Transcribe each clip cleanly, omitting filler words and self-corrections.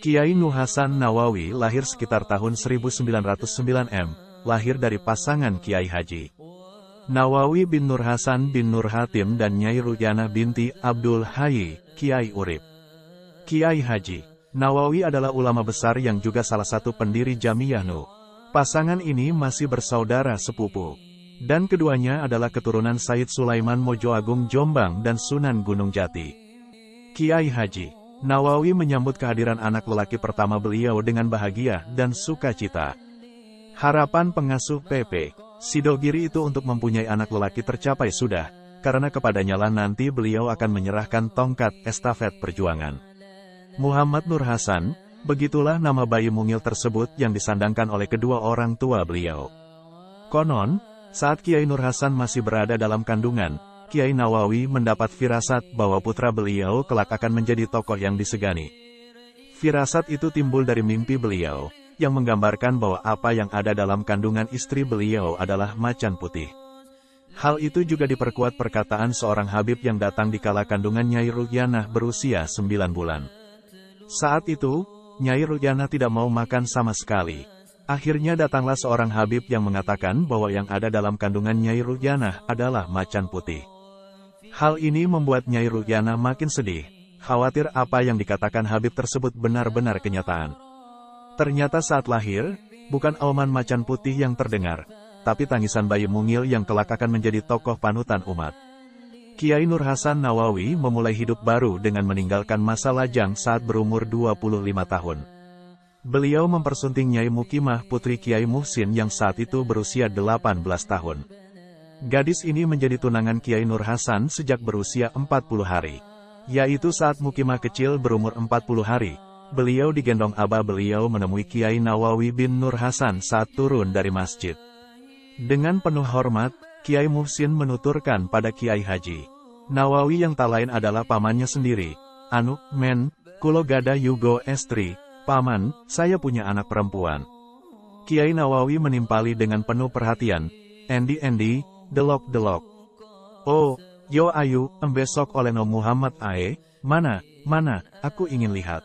Kiai Nur Hasan Nawawi lahir sekitar tahun 1909 M, lahir dari pasangan Kiai Haji Nawawi bin Nur Hasan bin Nur Hatim dan Nyai Ruqyanah binti Abdul Hayy, Kiai Urip. Kiai Haji Nawawi adalah ulama besar yang juga salah satu pendiri Jamiyah Nu. Pasangan ini masih bersaudara sepupu. Dan keduanya adalah keturunan Said Sulaiman Mojoagung Jombang dan Sunan Gunung Jati. Kiai Haji Nawawi menyambut kehadiran anak lelaki pertama beliau dengan bahagia dan sukacita. Harapan pengasuh PP Sidogiri itu untuk mempunyai anak lelaki tercapai sudah, karena kepadanya lah nanti beliau akan menyerahkan tongkat estafet perjuangan. Muhammad Nur Hasan, begitulah nama bayi mungil tersebut yang disandangkan oleh kedua orang tua beliau. Konon, saat Kiai Nur Hasan masih berada dalam kandungan, Kiai Nawawi mendapat firasat bahwa putra beliau kelak akan menjadi tokoh yang disegani. Firasat itu timbul dari mimpi beliau, yang menggambarkan bahwa apa yang ada dalam kandungan istri beliau adalah macan putih. Hal itu juga diperkuat perkataan seorang Habib yang datang di kala kandungan Nyai Ruqyanah berusia 9 bulan. Saat itu, Nyai Ruqyanah tidak mau makan sama sekali. Akhirnya datanglah seorang Habib yang mengatakan bahwa yang ada dalam kandungan Nyai Ruqyanah adalah macan putih. Hal ini membuat Nyai Ruqyanah makin sedih, khawatir apa yang dikatakan Habib tersebut benar-benar kenyataan. Ternyata saat lahir, bukan auman macan putih yang terdengar, tapi tangisan bayi mungil yang kelak akan menjadi tokoh panutan umat. Kiai Nur Hasan Nawawi memulai hidup baru dengan meninggalkan masa lajang saat berumur 25 tahun. Beliau mempersunting Nyai Mukimah putri Kiai Muhsin yang saat itu berusia 18 tahun. Gadis ini menjadi tunangan Kiai Nur Hasan sejak berusia 40 hari. Yaitu saat Mukimah kecil berumur 40 hari, beliau digendong abah beliau menemui Kiai Nawawi bin Nur Hasan saat turun dari masjid. Dengan penuh hormat, Kiai Muhsin menuturkan pada Kiai Haji Nawawi yang tak lain adalah pamannya sendiri. "Anu, men, kulo gada yugo estri, paman, saya punya anak perempuan." Kiai Nawawi menimpali dengan penuh perhatian, "Endi, delok. Oh, yo ayu, embesok oleh no Muhammad ae, mana, aku ingin lihat."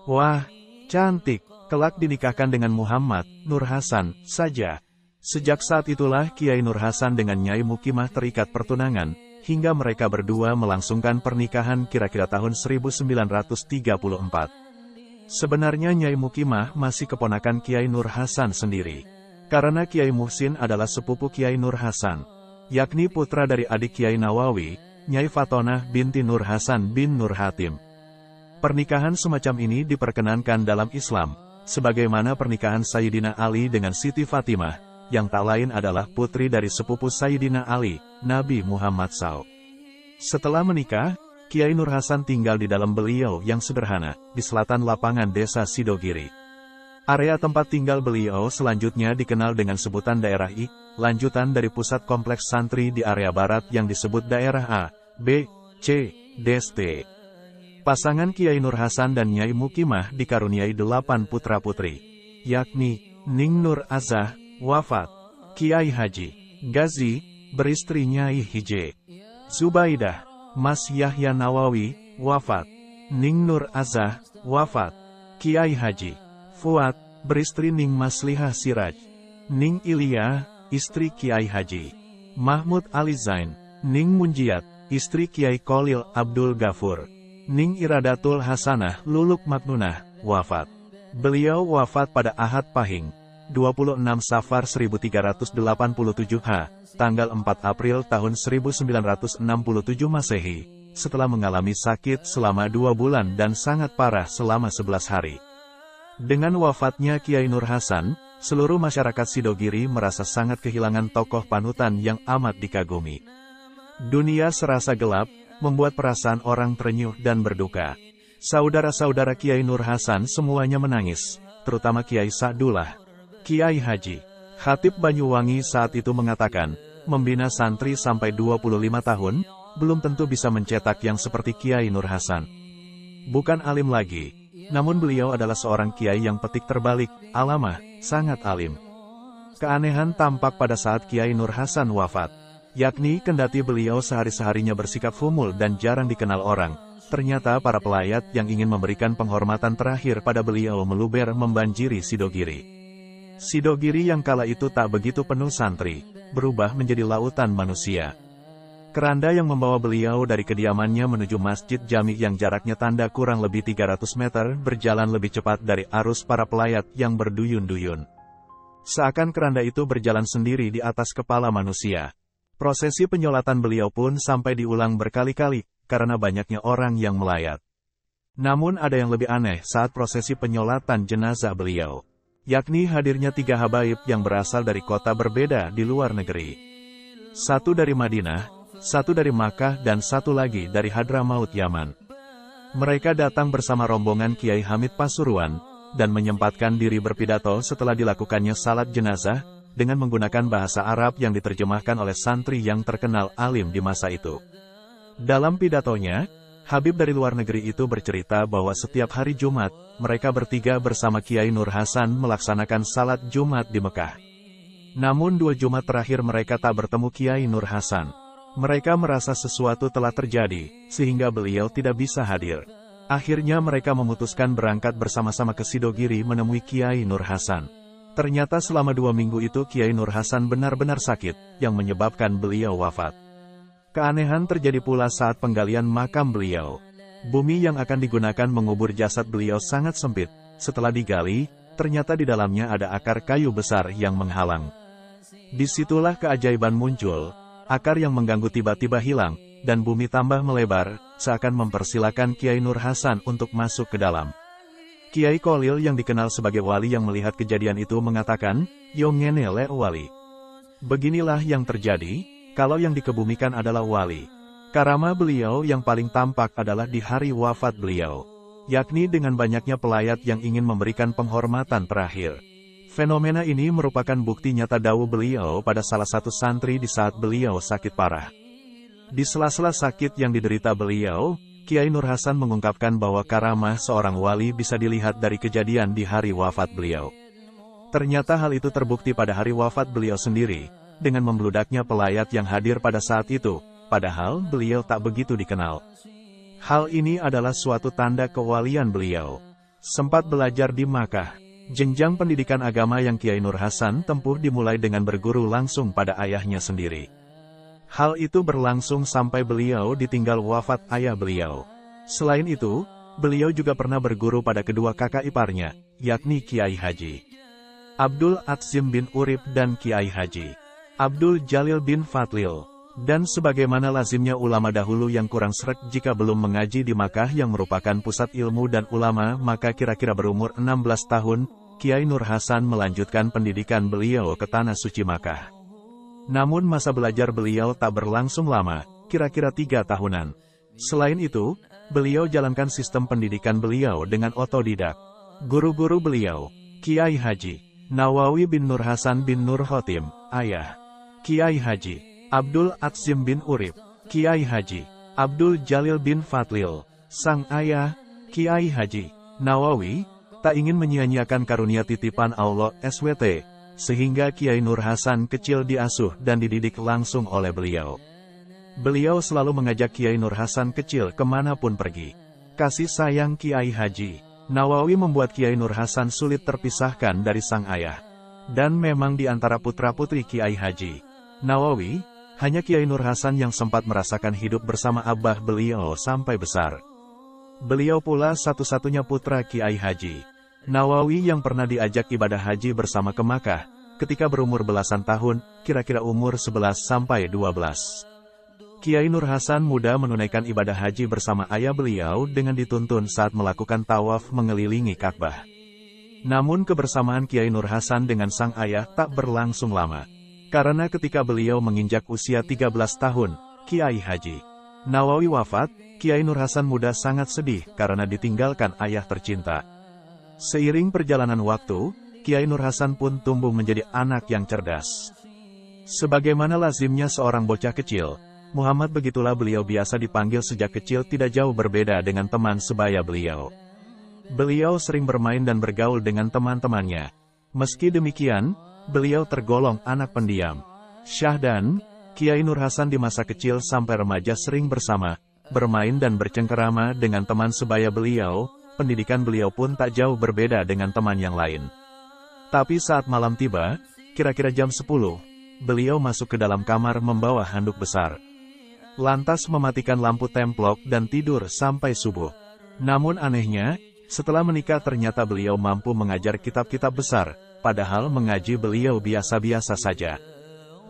Wah, cantik, kelak dinikahkan dengan Muhammad Nur Hasan saja. Sejak saat itulah Kiai Nur Hasan dengan Nyai Mukimah terikat pertunangan, hingga mereka berdua melangsungkan pernikahan kira-kira tahun 1934. Sebenarnya Nyai Mukimah masih keponakan Kiai Nur Hasan sendiri. Karena Kiai Muhsin adalah sepupu Kiai Nur Hasan, yakni putra dari adik Kiai Nawawi, Nyai Fatonah binti Nur Hasan bin Nur Hatim. Pernikahan semacam ini diperkenankan dalam Islam, sebagaimana pernikahan Sayyidina Ali dengan Siti Fatimah, yang tak lain adalah putri dari sepupu Sayyidina Ali, Nabi Muhammad SAW. Setelah menikah, Kiai Nur Hasan tinggal di dalam beliau yang sederhana, di selatan lapangan desa Sidogiri. Area tempat tinggal beliau selanjutnya dikenal dengan sebutan daerah I, lanjutan dari pusat kompleks santri di area barat yang disebut daerah A, B, C, D. Pasangan Kiai Nur Hasan dan Nyai Mukimah dikaruniai 8 putra-putri, yakni Ning Nur Azah, wafat; Kiai Haji Gazi, beristri Nyai Hije Zubaidah; Mas Yahya Nawawi, wafat; Ning Nur Azah, wafat; Kiai Haji Fuad, beristri Ning Maslihah Siraj; Ning Iliyah, istri Kiai Haji Mahmud Ali Zain; Ning Munjiat, istri Kiai Kolil Abdul Ghafur; Ning Iradatul Hasanah Luluk Maknunah, wafat. Beliau wafat pada Ahad Pahing, 26 Safar 1387 H, tanggal 4 April tahun 1967 Masehi, setelah mengalami sakit selama 2 bulan dan sangat parah selama 11 hari. Dengan wafatnya Kiai Nur Hasan, seluruh masyarakat Sidogiri merasa sangat kehilangan tokoh panutan yang amat dikagumi. Dunia serasa gelap, membuat perasaan orang terenyuh dan berduka. Saudara-saudara Kiai Nur Hasan semuanya menangis, terutama Kiai Sa'dullah. Kiai Haji Khatib Banyuwangi saat itu mengatakan, membina santri sampai 25 tahun, belum tentu bisa mencetak yang seperti Kiai Nur Hasan. Bukan alim lagi, namun beliau adalah seorang kiai yang petik terbalik, alamah, sangat alim. Keanehan tampak pada saat Kiai Nur Hasan wafat, yakni kendati beliau sehari-harinya bersikap humul dan jarang dikenal orang, ternyata para pelayat yang ingin memberikan penghormatan terakhir pada beliau meluber membanjiri Sidogiri. Sidogiri yang kala itu tak begitu penuh santri, berubah menjadi lautan manusia. Keranda yang membawa beliau dari kediamannya menuju Masjid Jami yang jaraknya tanda kurang lebih 300 meter berjalan lebih cepat dari arus para pelayat yang berduyun-duyun. Seakan keranda itu berjalan sendiri di atas kepala manusia. Prosesi penyolatan beliau pun sampai diulang berkali-kali, karena banyaknya orang yang melayat. Namun ada yang lebih aneh saat prosesi penyolatan jenazah beliau, yakni hadirnya 3 habaib yang berasal dari kota berbeda di luar negeri. 1 dari Madinah, 1 dari Makkah dan 1 lagi dari Hadramaut Yaman. Mereka datang bersama rombongan Kiai Hamid Pasuruan, dan menyempatkan diri berpidato setelah dilakukannya salat jenazah, dengan menggunakan bahasa Arab yang diterjemahkan oleh santri yang terkenal alim di masa itu. Dalam pidatonya, Habib dari luar negeri itu bercerita bahwa setiap hari Jumat, mereka bertiga bersama Kiai Nur Hasan melaksanakan salat Jumat di Mekah. Namun 2 Jumat terakhir mereka tak bertemu Kiai Nur Hasan. Mereka merasa sesuatu telah terjadi, sehingga beliau tidak bisa hadir. Akhirnya mereka memutuskan berangkat bersama-sama ke Sidogiri menemui Kiai Nur Hasan. Ternyata selama 2 minggu itu Kiai Nur Hasan benar-benar sakit, yang menyebabkan beliau wafat. Keanehan terjadi pula saat penggalian makam beliau. Bumi yang akan digunakan mengubur jasad beliau sangat sempit. Setelah digali, ternyata di dalamnya ada akar kayu besar yang menghalang. Disitulah keajaiban muncul. Akar yang mengganggu tiba-tiba hilang, dan bumi tambah melebar, seakan mempersilakan Kiai Nur Hasan untuk masuk ke dalam. Kiai Kolil yang dikenal sebagai wali yang melihat kejadian itu mengatakan, "Yo ngene le wali. Beginilah yang terjadi, kalau yang dikebumikan adalah wali." Karama beliau yang paling tampak adalah di hari wafat beliau, yakni dengan banyaknya pelayat yang ingin memberikan penghormatan terakhir. Fenomena ini merupakan bukti nyata dawu beliau pada salah satu santri di saat beliau sakit parah. Di sela-sela sakit yang diderita beliau, Kiai Nur Hasan mengungkapkan bahwa karamah seorang wali bisa dilihat dari kejadian di hari wafat beliau. Ternyata hal itu terbukti pada hari wafat beliau sendiri, dengan membludaknya pelayat yang hadir pada saat itu, padahal beliau tak begitu dikenal. Hal ini adalah suatu tanda kewalian beliau. Sempat belajar di Makkah. Jenjang pendidikan agama yang Kiai Nur Hasan tempuh dimulai dengan berguru langsung pada ayahnya sendiri. Hal itu berlangsung sampai beliau ditinggal wafat ayah beliau. Selain itu, beliau juga pernah berguru pada kedua kakak iparnya, yakni Kiai Haji Abdul Atzim bin Urib dan Kiai Haji Abdul Jalil bin Fatlil. Dan sebagaimana lazimnya ulama dahulu yang kurang sreg jika belum mengaji di Makkah yang merupakan pusat ilmu dan ulama, maka kira-kira berumur 16 tahun, Kiai Nur Hasan melanjutkan pendidikan beliau ke Tanah Suci Makkah. Namun masa belajar beliau tak berlangsung lama, kira-kira 3 tahunan. Selain itu, beliau jalankan sistem pendidikan beliau dengan otodidak. Guru-guru beliau, Kiai Haji Nawawi bin Nur Hasan bin Nur Khotim, ayah Kiai Haji Abdul Atzim bin Urib, Kiai Haji Abdul Jalil bin Fatlil, sang ayah, Kiai Haji Nawawi, tak ingin menyia-nyiakan karunia titipan Allah SWT, sehingga Kiai Nur Hasan kecil diasuh dan dididik langsung oleh beliau. Beliau selalu mengajak Kiai Nur Hasan kecil kemanapun pergi. Kasih sayang Kiai Haji Nawawi membuat Kiai Nur Hasan sulit terpisahkan dari sang ayah. Dan memang di antara putra-putri Kiai Haji Nawawi, hanya Kiai Nur Hasan yang sempat merasakan hidup bersama abah beliau sampai besar. Beliau pula satu-satunya putra Kiai Haji Nawawi yang pernah diajak ibadah haji bersama ke Makkah, ketika berumur belasan tahun, kira-kira umur 11 sampai 12. Kiai Nur Hasan muda menunaikan ibadah haji bersama ayah beliau dengan dituntun saat melakukan tawaf mengelilingi Ka'bah. Namun kebersamaan Kiai Nur Hasan dengan sang ayah tak berlangsung lama. Karena ketika beliau menginjak usia 13 tahun, Kiai Haji Nawawi wafat, Kiai Nur Hasan muda sangat sedih karena ditinggalkan ayah tercinta. Seiring perjalanan waktu, Kiai Nur Hasan pun tumbuh menjadi anak yang cerdas. Sebagaimana lazimnya seorang bocah kecil, Muhammad begitulah beliau biasa dipanggil sejak kecil, tidak jauh berbeda dengan teman sebaya beliau. Beliau sering bermain dan bergaul dengan teman-temannya. Meski demikian, beliau tergolong anak pendiam. Syahdan, Kiai Nur Hasan di masa kecil sampai remaja sering bersama, bermain dan bercengkerama dengan teman sebaya beliau, pendidikan beliau pun tak jauh berbeda dengan teman yang lain. Tapi saat malam tiba, kira-kira jam 10, beliau masuk ke dalam kamar membawa handuk besar. Lantas mematikan lampu templok dan tidur sampai subuh. Namun anehnya, setelah menikah ternyata beliau mampu mengajar kitab-kitab besar, padahal mengaji beliau biasa-biasa saja.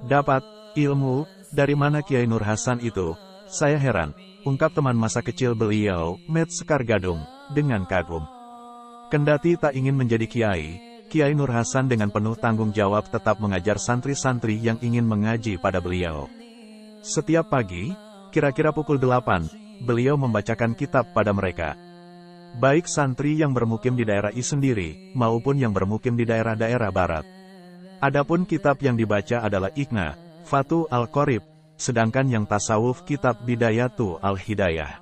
Dapat ilmu dari mana Kiai Nur Hasan itu? Saya heran, ungkap teman masa kecil beliau, Met Sekar Gadung, dengan kagum. Kendati tak ingin menjadi kiai, Kiai Nur Hasan dengan penuh tanggung jawab tetap mengajar santri-santri yang ingin mengaji pada beliau. Setiap pagi, kira-kira pukul 8, beliau membacakan kitab pada mereka. Baik santri yang bermukim di daerah I sendiri, maupun yang bermukim di daerah-daerah barat. Adapun kitab yang dibaca adalah Iqna, Fatu Al-Qorib, sedangkan yang tasawuf kitab Bidayatu Al-Hidayah.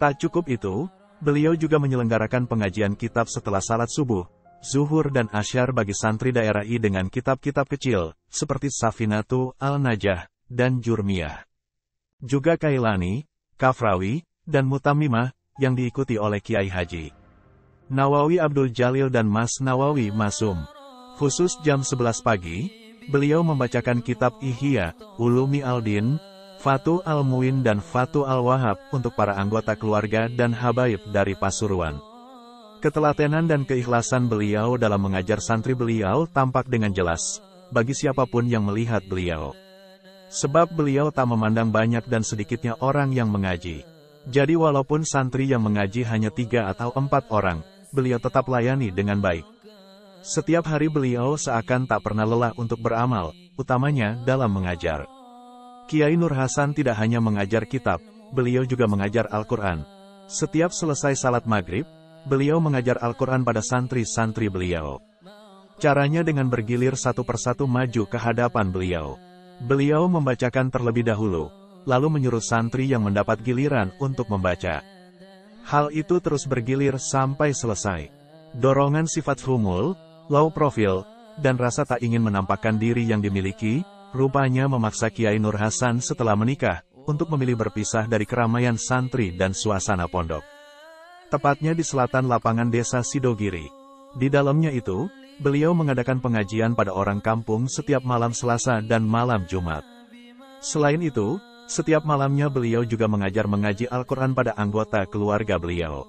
Tak cukup itu, beliau juga menyelenggarakan pengajian kitab setelah salat subuh, zuhur dan asyar bagi santri daerah I dengan kitab-kitab kecil, seperti Safinatu Al-Najah, dan Jurmiyah. Juga Kailani, Kafrawi, dan Mutammimah, yang diikuti oleh Kiai Haji Nawawi Abdul Jalil dan Mas Nawawi Masum. Khusus jam 11 pagi, beliau membacakan kitab Ihya, Ulumi Al-Din, Fatu Al-Muin dan Fatu Al-Wahab untuk para anggota keluarga dan habaib dari Pasuruan. Ketelatenan dan keikhlasan beliau dalam mengajar santri beliau tampak dengan jelas, bagi siapapun yang melihat beliau. Sebab beliau tak memandang banyak dan sedikitnya orang yang mengaji. Jadi walaupun santri yang mengaji hanya 3 atau 4 orang, beliau tetap layani dengan baik. Setiap hari beliau seakan tak pernah lelah untuk beramal, utamanya dalam mengajar. Kiai Nur Hasan tidak hanya mengajar kitab, beliau juga mengajar Al-Quran. Setiap selesai salat maghrib, beliau mengajar Al-Quran pada santri-santri beliau. Caranya dengan bergilir satu persatu maju ke hadapan beliau. Beliau membacakan terlebih dahulu, lalu menyuruh santri yang mendapat giliran untuk membaca. Hal itu terus bergilir sampai selesai. Dorongan sifat humul, low profile, dan rasa tak ingin menampakkan diri yang dimiliki, rupanya memaksa Kiai Nur Hasan setelah menikah, untuk memilih berpisah dari keramaian santri dan suasana pondok. Tepatnya di selatan lapangan desa Sidogiri. Di dalamnya itu, beliau mengadakan pengajian pada orang kampung setiap malam Selasa dan malam Jumat. Selain itu, setiap malamnya beliau juga mengaji Al-Quran pada anggota keluarga beliau.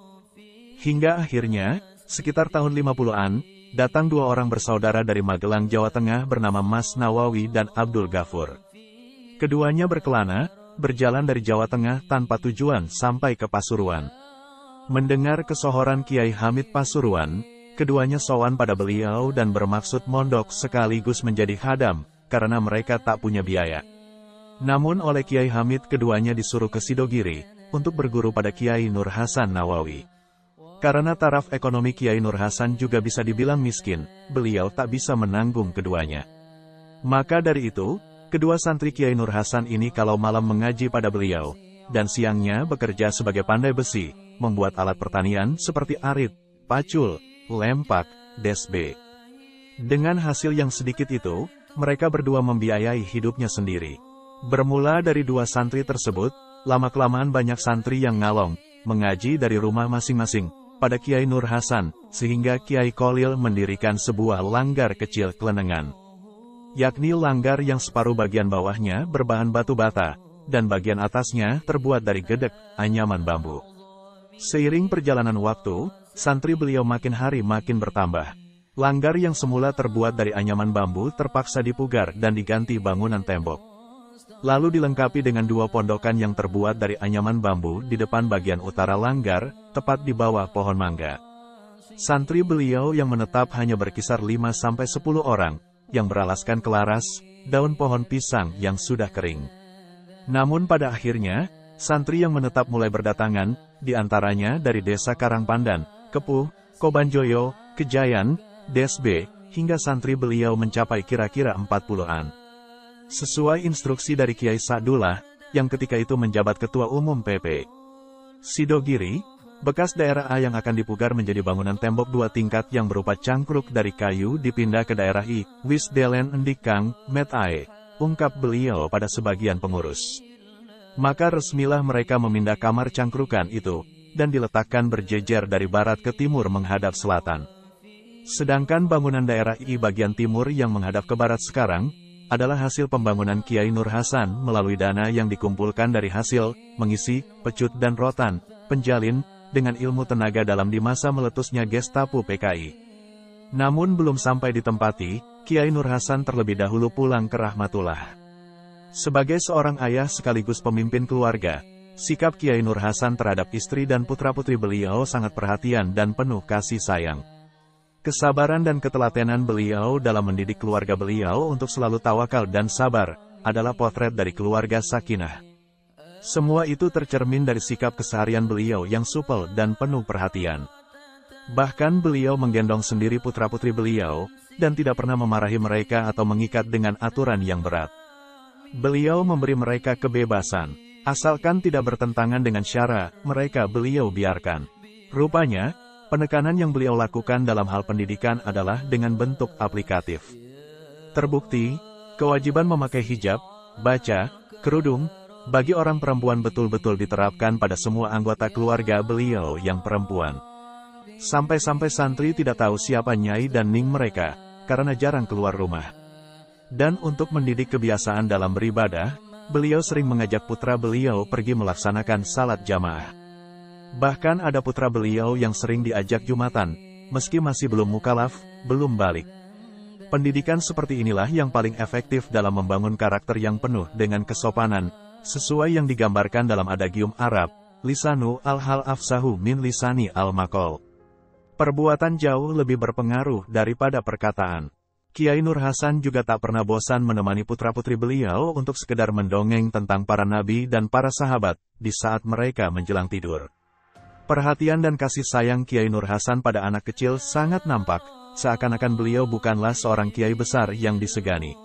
Hingga akhirnya, sekitar tahun 50-an, datang 2 orang bersaudara dari Magelang, Jawa Tengah bernama Mas Nawawi dan Abdul Ghafur. Keduanya berkelana, berjalan dari Jawa Tengah tanpa tujuan sampai ke Pasuruan. Mendengar kesohoran Kiai Hamid Pasuruan, keduanya sowan pada beliau dan bermaksud mondok sekaligus menjadi khadam, karena mereka tak punya biaya. Namun oleh Kiai Hamid keduanya disuruh ke Sidogiri, untuk berguru pada Kiai Nur Hasan Nawawi. Karena taraf ekonomi Kiai Nur Hasan juga bisa dibilang miskin, beliau tak bisa menanggung keduanya. Maka dari itu, kedua santri Kiai Nur Hasan ini kalau malam mengaji pada beliau, dan siangnya bekerja sebagai pandai besi, membuat alat pertanian seperti arit, pacul, lempak, desbe. Dengan hasil yang sedikit itu, mereka berdua membiayai hidupnya sendiri. Bermula dari 2 santri tersebut, lama-kelamaan banyak santri yang ngalong, mengaji dari rumah masing-masing, pada Kiai Nur Hasan, sehingga Kiai Kolil mendirikan sebuah langgar kecil Klenengan. Yakni langgar yang separuh bagian bawahnya berbahan batu bata, dan bagian atasnya terbuat dari gedek, anyaman bambu. Seiring perjalanan waktu, santri beliau makin hari makin bertambah. Langgar yang semula terbuat dari anyaman bambu terpaksa dipugar dan diganti bangunan tembok. Lalu dilengkapi dengan 2 pondokan yang terbuat dari anyaman bambu di depan bagian utara langgar, tepat di bawah pohon mangga. Santri beliau yang menetap hanya berkisar 5-10 orang, yang beralaskan kelaras, daun pohon pisang yang sudah kering. Namun pada akhirnya, santri yang menetap mulai berdatangan, di antaranya dari desa Karangpandan, Kepuh, Kobanjoyo, Kejayan, Desbe, hingga santri beliau mencapai kira-kira 40-an. Sesuai instruksi dari Kiai Sa'dullah, yang ketika itu menjabat Ketua Umum PP Sidogiri, bekas daerah A yang akan dipugar menjadi bangunan tembok 2 tingkat yang berupa cangkruk dari kayu dipindah ke daerah I, Wis Delen Endikang, Met Ae, ungkap beliau pada sebagian pengurus. Maka resmilah mereka memindah kamar cangkrukan itu, dan diletakkan berjejer dari barat ke timur menghadap selatan. Sedangkan bangunan daerah I bagian timur yang menghadap ke barat sekarang, adalah hasil pembangunan Kiai Nur Hasan melalui dana yang dikumpulkan dari hasil, mengisi, pecut dan rotan, penjalin, dengan ilmu tenaga dalam di masa meletusnya Gestapo PKI. Namun belum sampai ditempati, Kiai Nur Hasan terlebih dahulu pulang ke Rahmatullah. Sebagai seorang ayah sekaligus pemimpin keluarga, sikap Kiai Nur Hasan terhadap istri dan putra-putri beliau sangat perhatian dan penuh kasih sayang. Kesabaran dan ketelatenan beliau dalam mendidik keluarga beliau untuk selalu tawakal dan sabar, adalah potret dari keluarga sakinah. Semua itu tercermin dari sikap keseharian beliau yang supel dan penuh perhatian. Bahkan beliau menggendong sendiri putra-putri beliau, dan tidak pernah memarahi mereka atau mengikat dengan aturan yang berat. Beliau memberi mereka kebebasan, asalkan tidak bertentangan dengan syara, mereka beliau biarkan. Rupanya, penekanan yang beliau lakukan dalam hal pendidikan adalah dengan bentuk aplikatif. Terbukti, kewajiban memakai hijab, baca, kerudung, bagi orang perempuan betul-betul diterapkan pada semua anggota keluarga beliau yang perempuan. Sampai-sampai santri tidak tahu siapa Nyai dan Ning mereka, karena jarang keluar rumah. Dan untuk mendidik kebiasaan dalam beribadah, beliau sering mengajak putra beliau pergi melaksanakan salat jamaah. Bahkan ada putra beliau yang sering diajak Jumatan, meski masih belum mukalaf, belum balik. Pendidikan seperti inilah yang paling efektif dalam membangun karakter yang penuh dengan kesopanan, sesuai yang digambarkan dalam adagium Arab, lisanu al-hal afsahu min lisani al-makol. Perbuatan jauh lebih berpengaruh daripada perkataan. Kiai Nur Hasan juga tak pernah bosan menemani putra-putri beliau untuk sekedar mendongeng tentang para nabi dan para sahabat, di saat mereka menjelang tidur. Perhatian dan kasih sayang Kiai Nur Hasan pada anak kecil sangat nampak, seakan-akan beliau bukanlah seorang kiai besar yang disegani.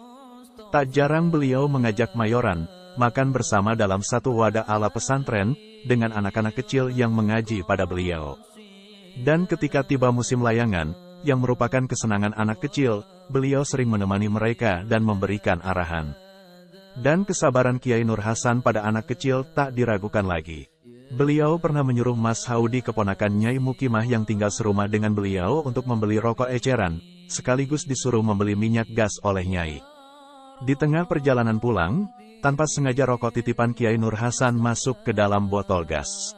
Tak jarang beliau mengajak mayoran, makan bersama dalam satu wadah ala pesantren, dengan anak-anak kecil yang mengaji pada beliau. Dan ketika tiba musim layangan, yang merupakan kesenangan anak kecil, beliau sering menemani mereka dan memberikan arahan. Dan kesabaran Kiai Nur Hasan pada anak kecil tak diragukan lagi. Beliau pernah menyuruh Mas Haudi keponakan Nyai Mukimah yang tinggal serumah dengan beliau untuk membeli rokok eceran, sekaligus disuruh membeli minyak gas oleh Nyai. Di tengah perjalanan pulang, tanpa sengaja rokok titipan Kiai Nur Hasan masuk ke dalam botol gas.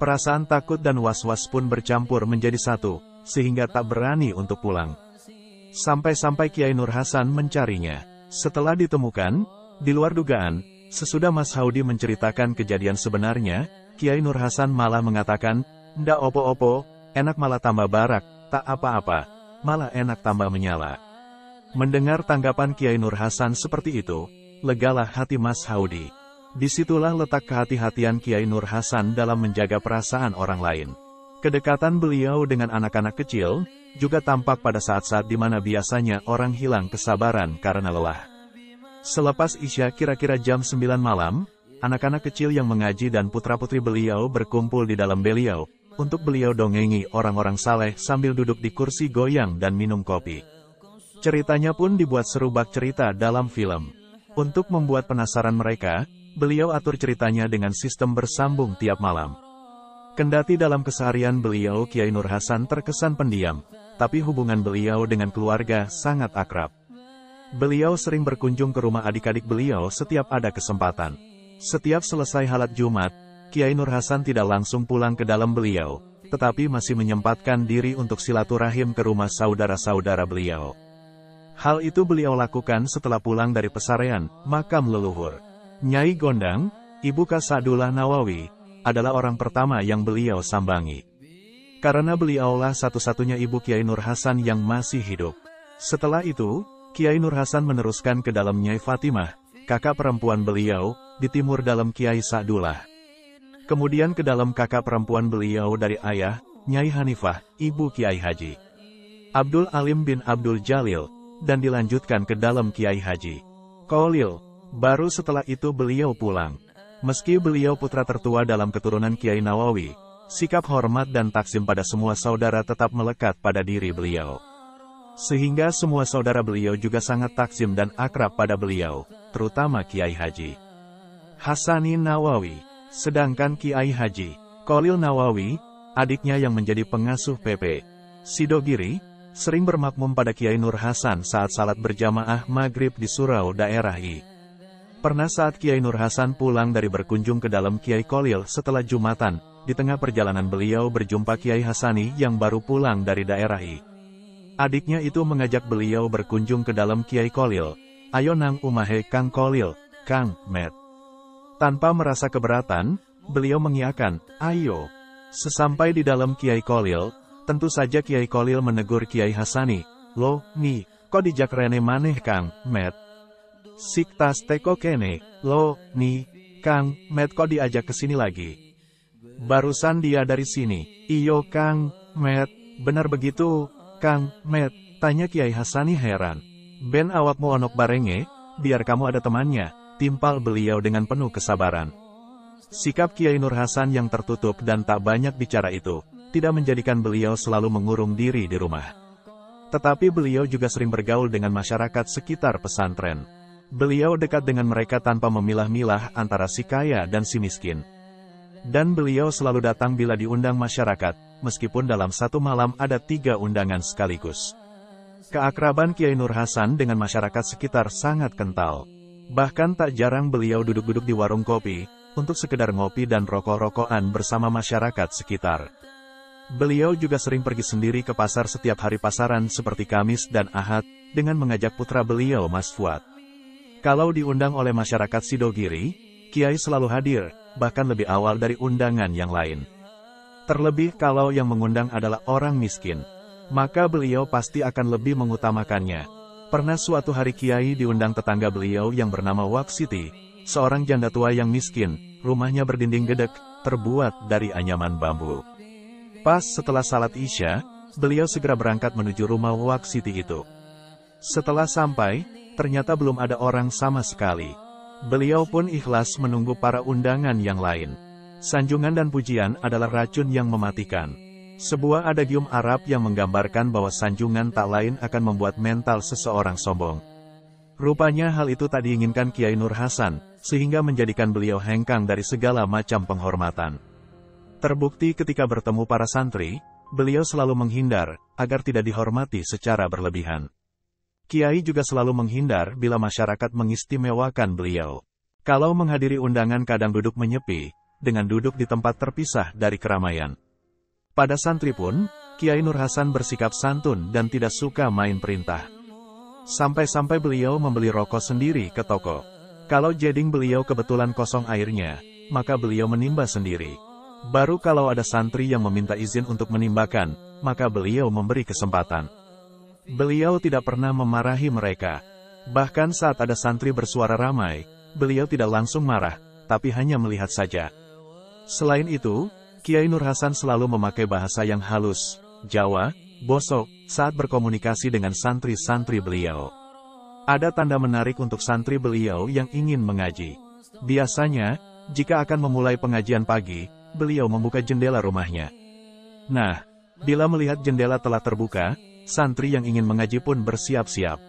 Perasaan takut dan was-was pun bercampur menjadi satu, sehingga tak berani untuk pulang. Sampai-sampai Kiai Nur Hasan mencarinya. Setelah ditemukan, di luar dugaan, sesudah Mas Haudi menceritakan kejadian sebenarnya, Kiai Nur Hasan malah mengatakan, "Ndak opo-opo, enak malah tambah barak, tak apa-apa, malah enak tambah menyala." Mendengar tanggapan Kiai Nur Hasan seperti itu, legalah hati Mas Haudi. Disitulah letak kehati-hatian Kiai Nur Hasan dalam menjaga perasaan orang lain. Kedekatan beliau dengan anak-anak kecil, juga tampak pada saat-saat di mana biasanya orang hilang kesabaran karena lelah. Selepas Isya kira-kira jam 9 malam, anak-anak kecil yang mengaji dan putra-putri beliau berkumpul di dalam beliau, untuk beliau dongengi orang-orang saleh sambil duduk di kursi goyang dan minum kopi. Ceritanya pun dibuat seru bak cerita dalam film. Untuk membuat penasaran mereka, beliau atur ceritanya dengan sistem bersambung tiap malam. Kendati dalam keseharian beliau Kiai Nur Hasan terkesan pendiam, tapi hubungan beliau dengan keluarga sangat akrab. Beliau sering berkunjung ke rumah adik-adik beliau setiap ada kesempatan. Setiap selesai halat Jumat, Kiai Nur Hasan tidak langsung pulang ke dalam beliau, tetapi masih menyempatkan diri untuk silaturahim ke rumah saudara-saudara beliau. Hal itu beliau lakukan setelah pulang dari pesarean, makam leluhur. Nyai Gondang, Ibu Kasadullah Nawawi, adalah orang pertama yang beliau sambangi. Karena beliaulah satu-satunya ibu Kiai Nur Hasan yang masih hidup. Setelah itu, Kiai Nur Hasan meneruskan ke dalam Nyai Fatimah, kakak perempuan beliau, di timur dalam Kiai Sa'dullah. Kemudian ke dalam kakak perempuan beliau dari ayah, Nyai Hanifah, ibu Kiai Haji Abdul Alim bin Abdul Jalil, dan dilanjutkan ke dalam Kiai Haji Kolil. Baru setelah itu beliau pulang. Meski beliau putra tertua dalam keturunan Kiai Nawawi, sikap hormat dan takzim pada semua saudara tetap melekat pada diri beliau. Sehingga semua saudara beliau juga sangat takzim dan akrab pada beliau, terutama Kiai Haji Hasani Nawawi. Sedangkan Kiai Haji Khalil Nawawi, adiknya yang menjadi pengasuh PP Sidogiri, sering bermakmum pada Kiai Nur Hasan saat salat berjamaah maghrib di surau daerah I. Pernah saat Kiai Nur Hasan pulang dari berkunjung ke dalam Kiai Khalil setelah Jumatan, di tengah perjalanan beliau berjumpa Kiai Hasani yang baru pulang dari daerah I. Adiknya itu mengajak beliau berkunjung ke dalam Kiai Khalil. "Ayo nang umahe Kang Khalil, Kang Met." Tanpa merasa keberatan, beliau mengiyakan, "Ayo." Sesampai di dalam Kiai Khalil, tentu saja Kiai Khalil menegur Kiai Hasani, "Loh, nih, kok dijak rene maneh Kang Met? Sik tas teko kene, loh, nih, Kang Met kok diajak ke sini lagi? Barusan dia dari sini." "Iyo Kang Met, benar begitu, Kang Met?" tanya Kiai Hasani heran. "Ben awakmu onok barenge, biar kamu ada temannya," timpal beliau dengan penuh kesabaran. Sikap Kiai Nur Hasan yang tertutup dan tak banyak bicara itu, tidak menjadikan beliau selalu mengurung diri di rumah. Tetapi beliau juga sering bergaul dengan masyarakat sekitar pesantren. Beliau dekat dengan mereka tanpa memilah-milah antara si kaya dan si miskin. Dan beliau selalu datang bila diundang masyarakat, meskipun dalam satu malam ada 3 undangan sekaligus. Keakraban Kiai Nur Hasan dengan masyarakat sekitar sangat kental. Bahkan tak jarang beliau duduk-duduk di warung kopi, untuk sekedar ngopi dan rokok-rokokan bersama masyarakat sekitar. Beliau juga sering pergi sendiri ke pasar setiap hari pasaran seperti Kamis dan Ahad, dengan mengajak putra beliau Mas Fuad. Kalau diundang oleh masyarakat Sidogiri, Kiai selalu hadir, bahkan lebih awal dari undangan yang lain. Terlebih kalau yang mengundang adalah orang miskin, maka beliau pasti akan lebih mengutamakannya. Pernah suatu hari Kiai diundang tetangga beliau yang bernama Wak Siti, seorang janda tua yang miskin, rumahnya berdinding gedek, terbuat dari anyaman bambu. Pas setelah salat Isya, beliau segera berangkat menuju rumah Wak Siti itu. Setelah sampai, ternyata belum ada orang sama sekali. Beliau pun ikhlas menunggu para undangan yang lain. Sanjungan dan pujian adalah racun yang mematikan. Sebuah adagium Arab yang menggambarkan bahwa sanjungan tak lain akan membuat mental seseorang sombong. Rupanya hal itu tak diinginkan Kiai Nur Hasan, sehingga menjadikan beliau hengkang dari segala macam penghormatan. Terbukti ketika bertemu para santri, beliau selalu menghindar, agar tidak dihormati secara berlebihan. Kiai juga selalu menghindar bila masyarakat mengistimewakan beliau. Kalau menghadiri undangan kadang duduk menyepi, dengan duduk di tempat terpisah dari keramaian. Pada santri pun, Kiai Nur Hasan bersikap santun dan tidak suka main perintah. Sampai-sampai beliau membeli rokok sendiri ke toko. Kalau jeding beliau kebetulan kosong airnya, maka beliau menimba sendiri. Baru kalau ada santri yang meminta izin untuk menimbakan, maka beliau memberi kesempatan. Beliau tidak pernah memarahi mereka. Bahkan saat ada santri bersuara ramai, beliau tidak langsung marah, tapi hanya melihat saja. Selain itu, Kiai Nur Hasan selalu memakai bahasa yang halus, Jawa, bosok, saat berkomunikasi dengan santri-santri beliau. Ada tanda menarik untuk santri beliau yang ingin mengaji. Biasanya, jika akan memulai pengajian pagi, beliau membuka jendela rumahnya. Nah, bila melihat jendela telah terbuka, santri yang ingin mengaji pun bersiap-siap.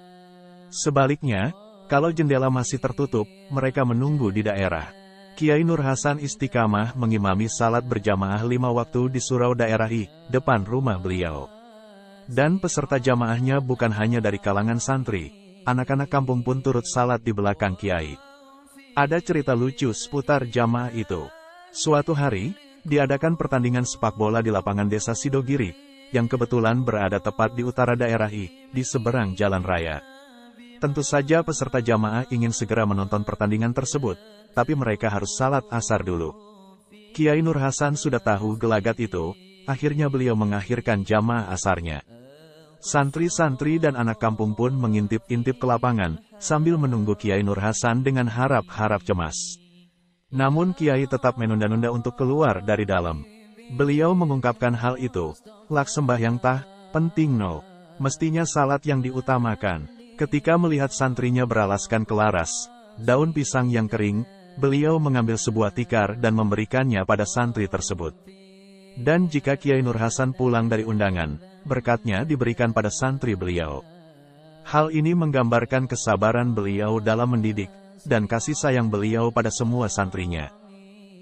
Sebaliknya, kalau jendela masih tertutup, mereka menunggu di daerah. Kiai Nur Hasan istiqamah mengimami salat berjamaah 5 waktu di surau daerah I, depan rumah beliau. Dan peserta jamaahnya bukan hanya dari kalangan santri, anak-anak kampung pun turut salat di belakang Kiai. Ada cerita lucu seputar jamaah itu. Suatu hari, diadakan pertandingan sepak bola di lapangan desa Sidogiri, yang kebetulan berada tepat di utara daerah I, di seberang jalan raya. Tentu saja peserta jamaah ingin segera menonton pertandingan tersebut, tapi mereka harus salat asar dulu. Kiai Nur Hasan sudah tahu gelagat itu, akhirnya beliau mengakhirkan jamaah asarnya. Santri-santri dan anak kampung pun mengintip-intip ke lapangan, sambil menunggu Kiai Nur Hasan dengan harap-harap cemas. Namun Kiai tetap menunda-nunda untuk keluar dari dalam. Beliau mengungkapkan hal itu, "Lak sembahyang tah, penting no. Mestinya salat yang diutamakan." Ketika melihat santrinya beralaskan kelaras, daun pisang yang kering, beliau mengambil sebuah tikar dan memberikannya pada santri tersebut. Dan jika Kiai Nur Hasan pulang dari undangan, berkatnya diberikan pada santri beliau. Hal ini menggambarkan kesabaran beliau dalam mendidik, dan kasih sayang beliau pada semua santrinya.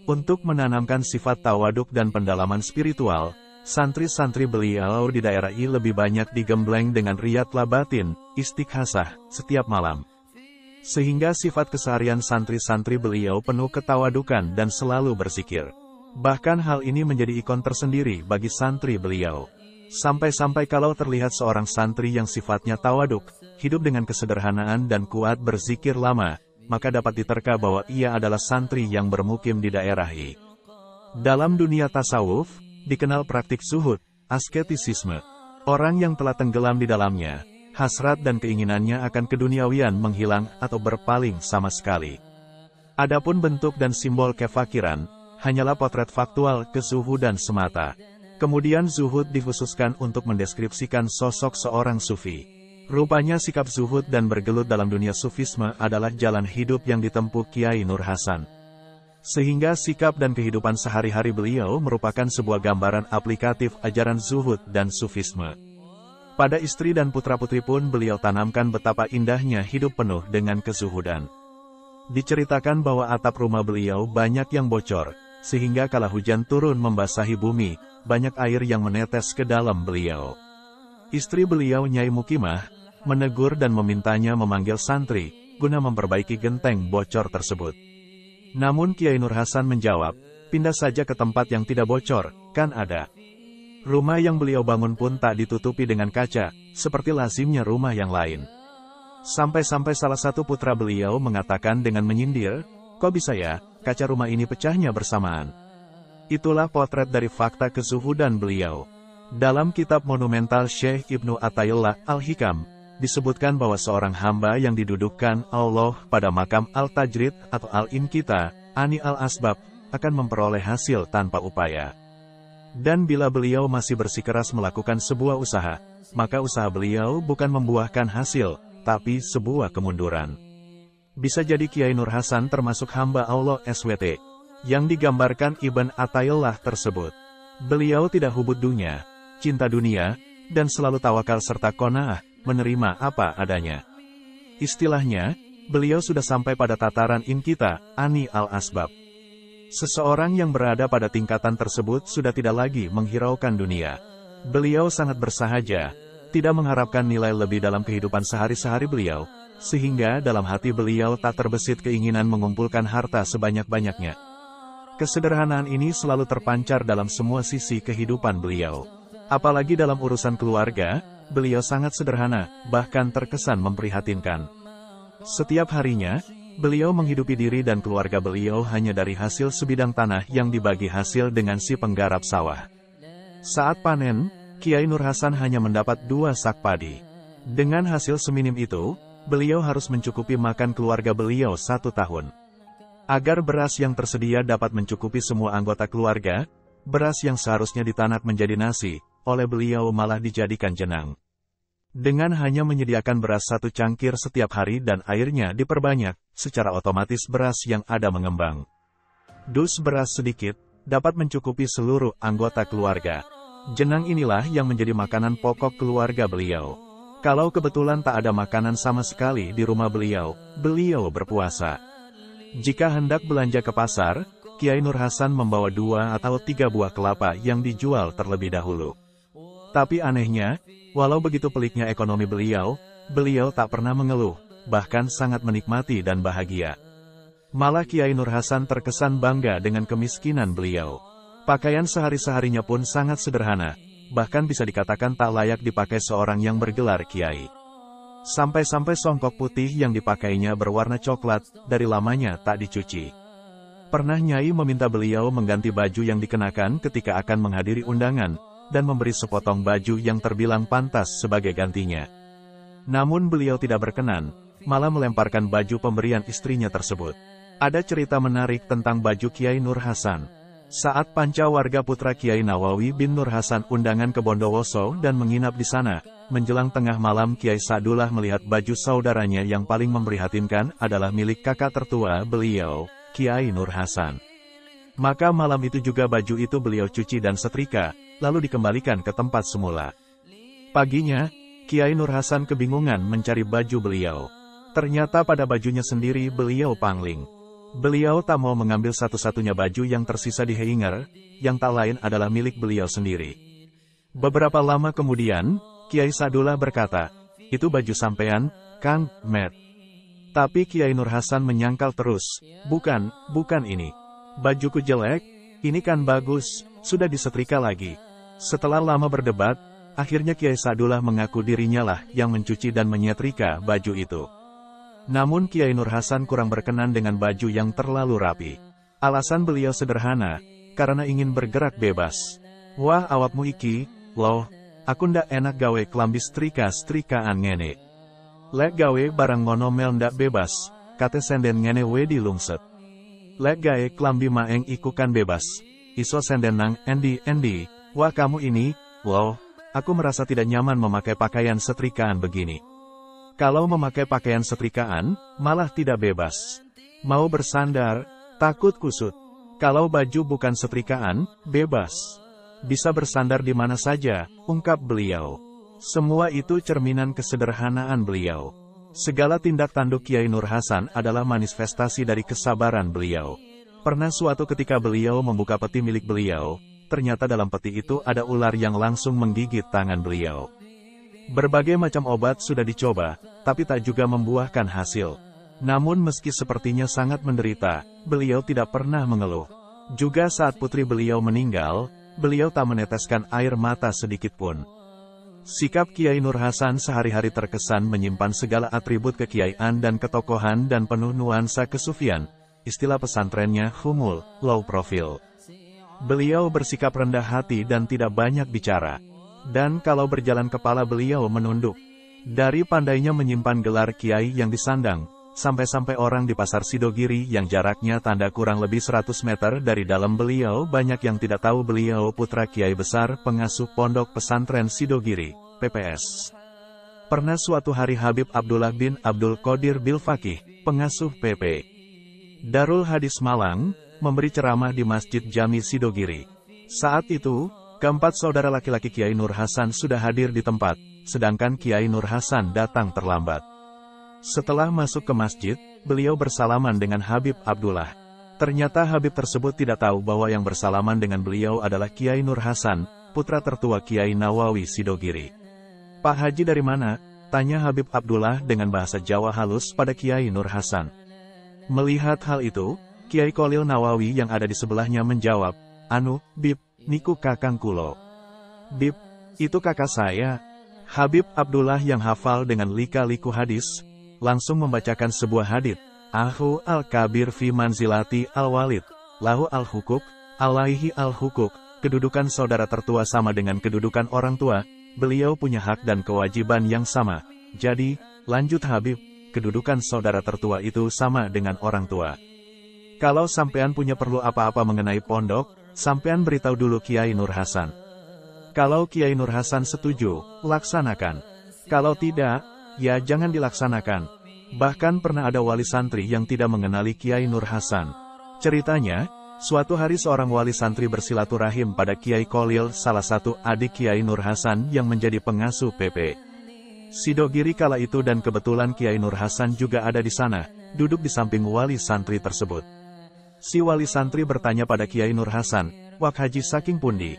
Untuk menanamkan sifat tawaduk dan pendalaman spiritual, santri-santri beliau di daerah I lebih banyak digembleng dengan riyadlah batin, istighasah, setiap malam. Sehingga sifat keseharian santri-santri beliau penuh ketawadukan dan selalu berzikir. Bahkan hal ini menjadi ikon tersendiri bagi santri beliau. Sampai-sampai kalau terlihat seorang santri yang sifatnya tawaduk, hidup dengan kesederhanaan dan kuat berzikir lama, maka dapat diterka bahwa ia adalah santri yang bermukim di daerah I. Dalam dunia tasawuf, dikenal praktik zuhud, asketisisme. Orang yang telah tenggelam di dalamnya, hasrat dan keinginannya akan keduniawian menghilang atau berpaling sama sekali. Adapun bentuk dan simbol kefakiran, hanyalah potret faktual kezuhudan semata. Kemudian zuhud dikhususkan untuk mendeskripsikan sosok seorang sufi. Rupanya sikap zuhud dan bergelut dalam dunia sufisme adalah jalan hidup yang ditempuh Kiai Nur Hasan. Sehingga sikap dan kehidupan sehari-hari beliau merupakan sebuah gambaran aplikatif ajaran zuhud dan sufisme. Pada istri dan putra-putri pun beliau tanamkan betapa indahnya hidup penuh dengan kezuhudan. Diceritakan bahwa atap rumah beliau banyak yang bocor, sehingga kala hujan turun membasahi bumi, banyak air yang menetes ke dalam beliau. Istri beliau Nyai Mukimah, menegur dan memintanya memanggil santri, guna memperbaiki genteng bocor tersebut. Namun Kiai Nur Hasan menjawab, pindah saja ke tempat yang tidak bocor, kan ada. Rumah yang beliau bangun pun tak ditutupi dengan kaca, seperti lazimnya rumah yang lain. Sampai-sampai salah satu putra beliau mengatakan dengan menyindir, kok bisa ya, kaca rumah ini pecahnya bersamaan. Itulah potret dari fakta kezuhudan beliau. Dalam kitab monumental Syekh Ibnu Athaillah Al-Hikam, disebutkan bahwa seorang hamba yang didudukkan Allah pada makam Al-Tajrid atau Al-Inkita, Ani Al-Asbab, akan memperoleh hasil tanpa upaya. Dan bila beliau masih bersikeras melakukan sebuah usaha, maka usaha beliau bukan membuahkan hasil, tapi sebuah kemunduran. Bisa jadi Kiai Nur Hasan termasuk hamba Allah SWT, yang digambarkan Ibn Athaillah tersebut. Beliau tidak hubud dunia, cinta dunia, dan selalu tawakal serta qanaah, menerima apa adanya. Istilahnya, beliau sudah sampai pada tataran inkita, Ani al-asbab. Seseorang yang berada pada tingkatan tersebut sudah tidak lagi menghiraukan dunia. Beliau sangat bersahaja, tidak mengharapkan nilai lebih dalam kehidupan sehari-hari beliau, sehingga dalam hati beliau tak terbesit keinginan mengumpulkan harta sebanyak-banyaknya. Kesederhanaan ini selalu terpancar dalam semua sisi kehidupan beliau. Apalagi dalam urusan keluarga, beliau sangat sederhana, bahkan terkesan memprihatinkan. Setiap harinya, beliau menghidupi diri dan keluarga beliau hanya dari hasil sebidang tanah yang dibagi hasil dengan si penggarap sawah. Saat panen, Kiai Nur Hasan hanya mendapat 2 sak padi. Dengan hasil seminim itu, beliau harus mencukupi makan keluarga beliau 1 tahun. Agar beras yang tersedia dapat mencukupi semua anggota keluarga, beras yang seharusnya ditanak menjadi nasi, oleh beliau malah dijadikan jenang. Dengan hanya menyediakan beras 1 cangkir setiap hari dan airnya diperbanyak, secara otomatis beras yang ada mengembang. Dus beras sedikit, dapat mencukupi seluruh anggota keluarga. Jenang inilah yang menjadi makanan pokok keluarga beliau. Kalau kebetulan tak ada makanan sama sekali di rumah beliau berpuasa. Jika hendak belanja ke pasar, Kiai Nur Hasan membawa 2 atau 3 buah kelapa yang dijual terlebih dahulu. Tapi anehnya, walau begitu peliknya ekonomi beliau tak pernah mengeluh, bahkan sangat menikmati dan bahagia. Malah Kiai Nur Hasan terkesan bangga dengan kemiskinan beliau. Pakaian sehari-harinya pun sangat sederhana, bahkan bisa dikatakan tak layak dipakai seorang yang bergelar kiai. Sampai-sampai songkok putih yang dipakainya berwarna coklat, dari lamanya tak dicuci. Pernah Nyai meminta beliau mengganti baju yang dikenakan ketika akan menghadiri undangan, dan memberi sepotong baju yang terbilang pantas sebagai gantinya. Namun beliau tidak berkenan, malah melemparkan baju pemberian istrinya tersebut. Ada cerita menarik tentang baju Kiai Nur Hasan. Saat panca warga putra Kiai Nawawi bin Nur Hasan undangan ke Bondowoso dan menginap di sana, menjelang tengah malam Kiai Sadullah melihat baju saudaranya yang paling memprihatinkan adalah milik kakak tertua beliau, Kiai Nur Hasan. Maka malam itu juga baju itu beliau cuci dan setrika, lalu dikembalikan ke tempat semula. Paginya, Kiai Nur Hasan kebingungan mencari baju beliau. Ternyata pada bajunya sendiri beliau pangling. Beliau tak mau mengambil satu-satunya baju yang tersisa di hanger, yang tak lain adalah milik beliau sendiri. Beberapa lama kemudian, Kiai Sadullah berkata, "Itu baju sampean, Kang Met." Tapi Kiai Nur Hasan menyangkal terus, bukan ini. Bajuku jelek, ini kan bagus, sudah disetrika lagi." Setelah lama berdebat, akhirnya Kiai Sadullah mengaku dirinya lah yang mencuci dan menyetrika baju itu. Namun Kiai Nur Hasan kurang berkenan dengan baju yang terlalu rapi. Alasan beliau sederhana, karena ingin bergerak bebas. "Wah awakmu iki, loh, aku ndak enak gawe klambi setrika-setrikaan ngene. Lek gawe barang ngono mel ndak bebas, kate senden ngene wedi lungset. Lek gawe klambi maeng iku kan bebas, iso senden nang endi. Wah kamu ini, loh, aku merasa tidak nyaman memakai pakaian setrikaan begini. Kalau memakai pakaian setrikaan, malah tidak bebas. Mau bersandar, takut kusut. Kalau baju bukan setrikaan, bebas. Bisa bersandar di mana saja," ungkap beliau. Semua itu cerminan kesederhanaan beliau. Segala tindak tanduk Kiai Nur Hasan adalah manifestasi dari kesabaran beliau. Pernah suatu ketika beliau membuka peti milik beliau, ternyata dalam peti itu ada ular yang langsung menggigit tangan beliau. Berbagai macam obat sudah dicoba, tapi tak juga membuahkan hasil. Namun meski sepertinya sangat menderita, beliau tidak pernah mengeluh. Juga saat putri beliau meninggal, beliau tak meneteskan air mata sedikit pun. Sikap Kiai Nur Hasan sehari-hari terkesan menyimpan segala atribut kekiaian dan ketokohan dan penuh nuansa kesufian. Istilah pesantrennya humul, low profile. Beliau bersikap rendah hati dan tidak banyak bicara. Dan kalau berjalan kepala beliau menunduk. Dari pandainya menyimpan gelar kiai yang disandang, sampai-sampai orang di pasar Sidogiri yang jaraknya tanda kurang lebih 100 meter dari dalam beliau banyak yang tidak tahu beliau putra kiai besar pengasuh pondok pesantren Sidogiri, PPS. Pernah suatu hari Habib Abdullah bin Abdul Qadir Bilfaqih, pengasuh PP Darul Hadis Malang, memberi ceramah di Masjid Jami Sidogiri. Saat itu, keempat saudara laki-laki Kiai Nur Hasan sudah hadir di tempat, sedangkan Kiai Nur Hasan datang terlambat. Setelah masuk ke masjid, beliau bersalaman dengan Habib Abdullah. Ternyata Habib tersebut tidak tahu bahwa yang bersalaman dengan beliau adalah Kiai Nur Hasan, putra tertua Kiai Nawawi Sidogiri. "Pak Haji dari mana?" tanya Habib Abdullah dengan bahasa Jawa halus pada Kiai Nur Hasan. Melihat hal itu, Kiai Kholil Nawawi yang ada di sebelahnya menjawab, "Anu, Bib, niku kakang kulo." "Bib, itu kakak saya." Habib Abdullah yang hafal dengan lika-liku hadis, langsung membacakan sebuah hadits. "Ahu al-kabir fi manzilati al-walid, lahu al-hukuk, alaihi al-hukuk." Kedudukan saudara tertua sama dengan kedudukan orang tua, beliau punya hak dan kewajiban yang sama. Jadi, lanjut Habib, kedudukan saudara tertua itu sama dengan orang tua. Kalau sampean punya perlu apa-apa mengenai pondok, sampean beritahu dulu Kiai Nur Hasan. Kalau Kiai Nur Hasan setuju, laksanakan. Kalau tidak, ya jangan dilaksanakan. Bahkan pernah ada wali santri yang tidak mengenali Kiai Nur Hasan. Ceritanya, suatu hari seorang wali santri bersilaturahim pada Kiai Kholil, salah satu adik Kiai Nur Hasan yang menjadi pengasuh PP Sidogiri kala itu, dan kebetulan Kiai Nur Hasan juga ada di sana, duduk di samping wali santri tersebut. Si wali santri bertanya pada Kiai Nur Hasan, "Wak Haji saking pundi?"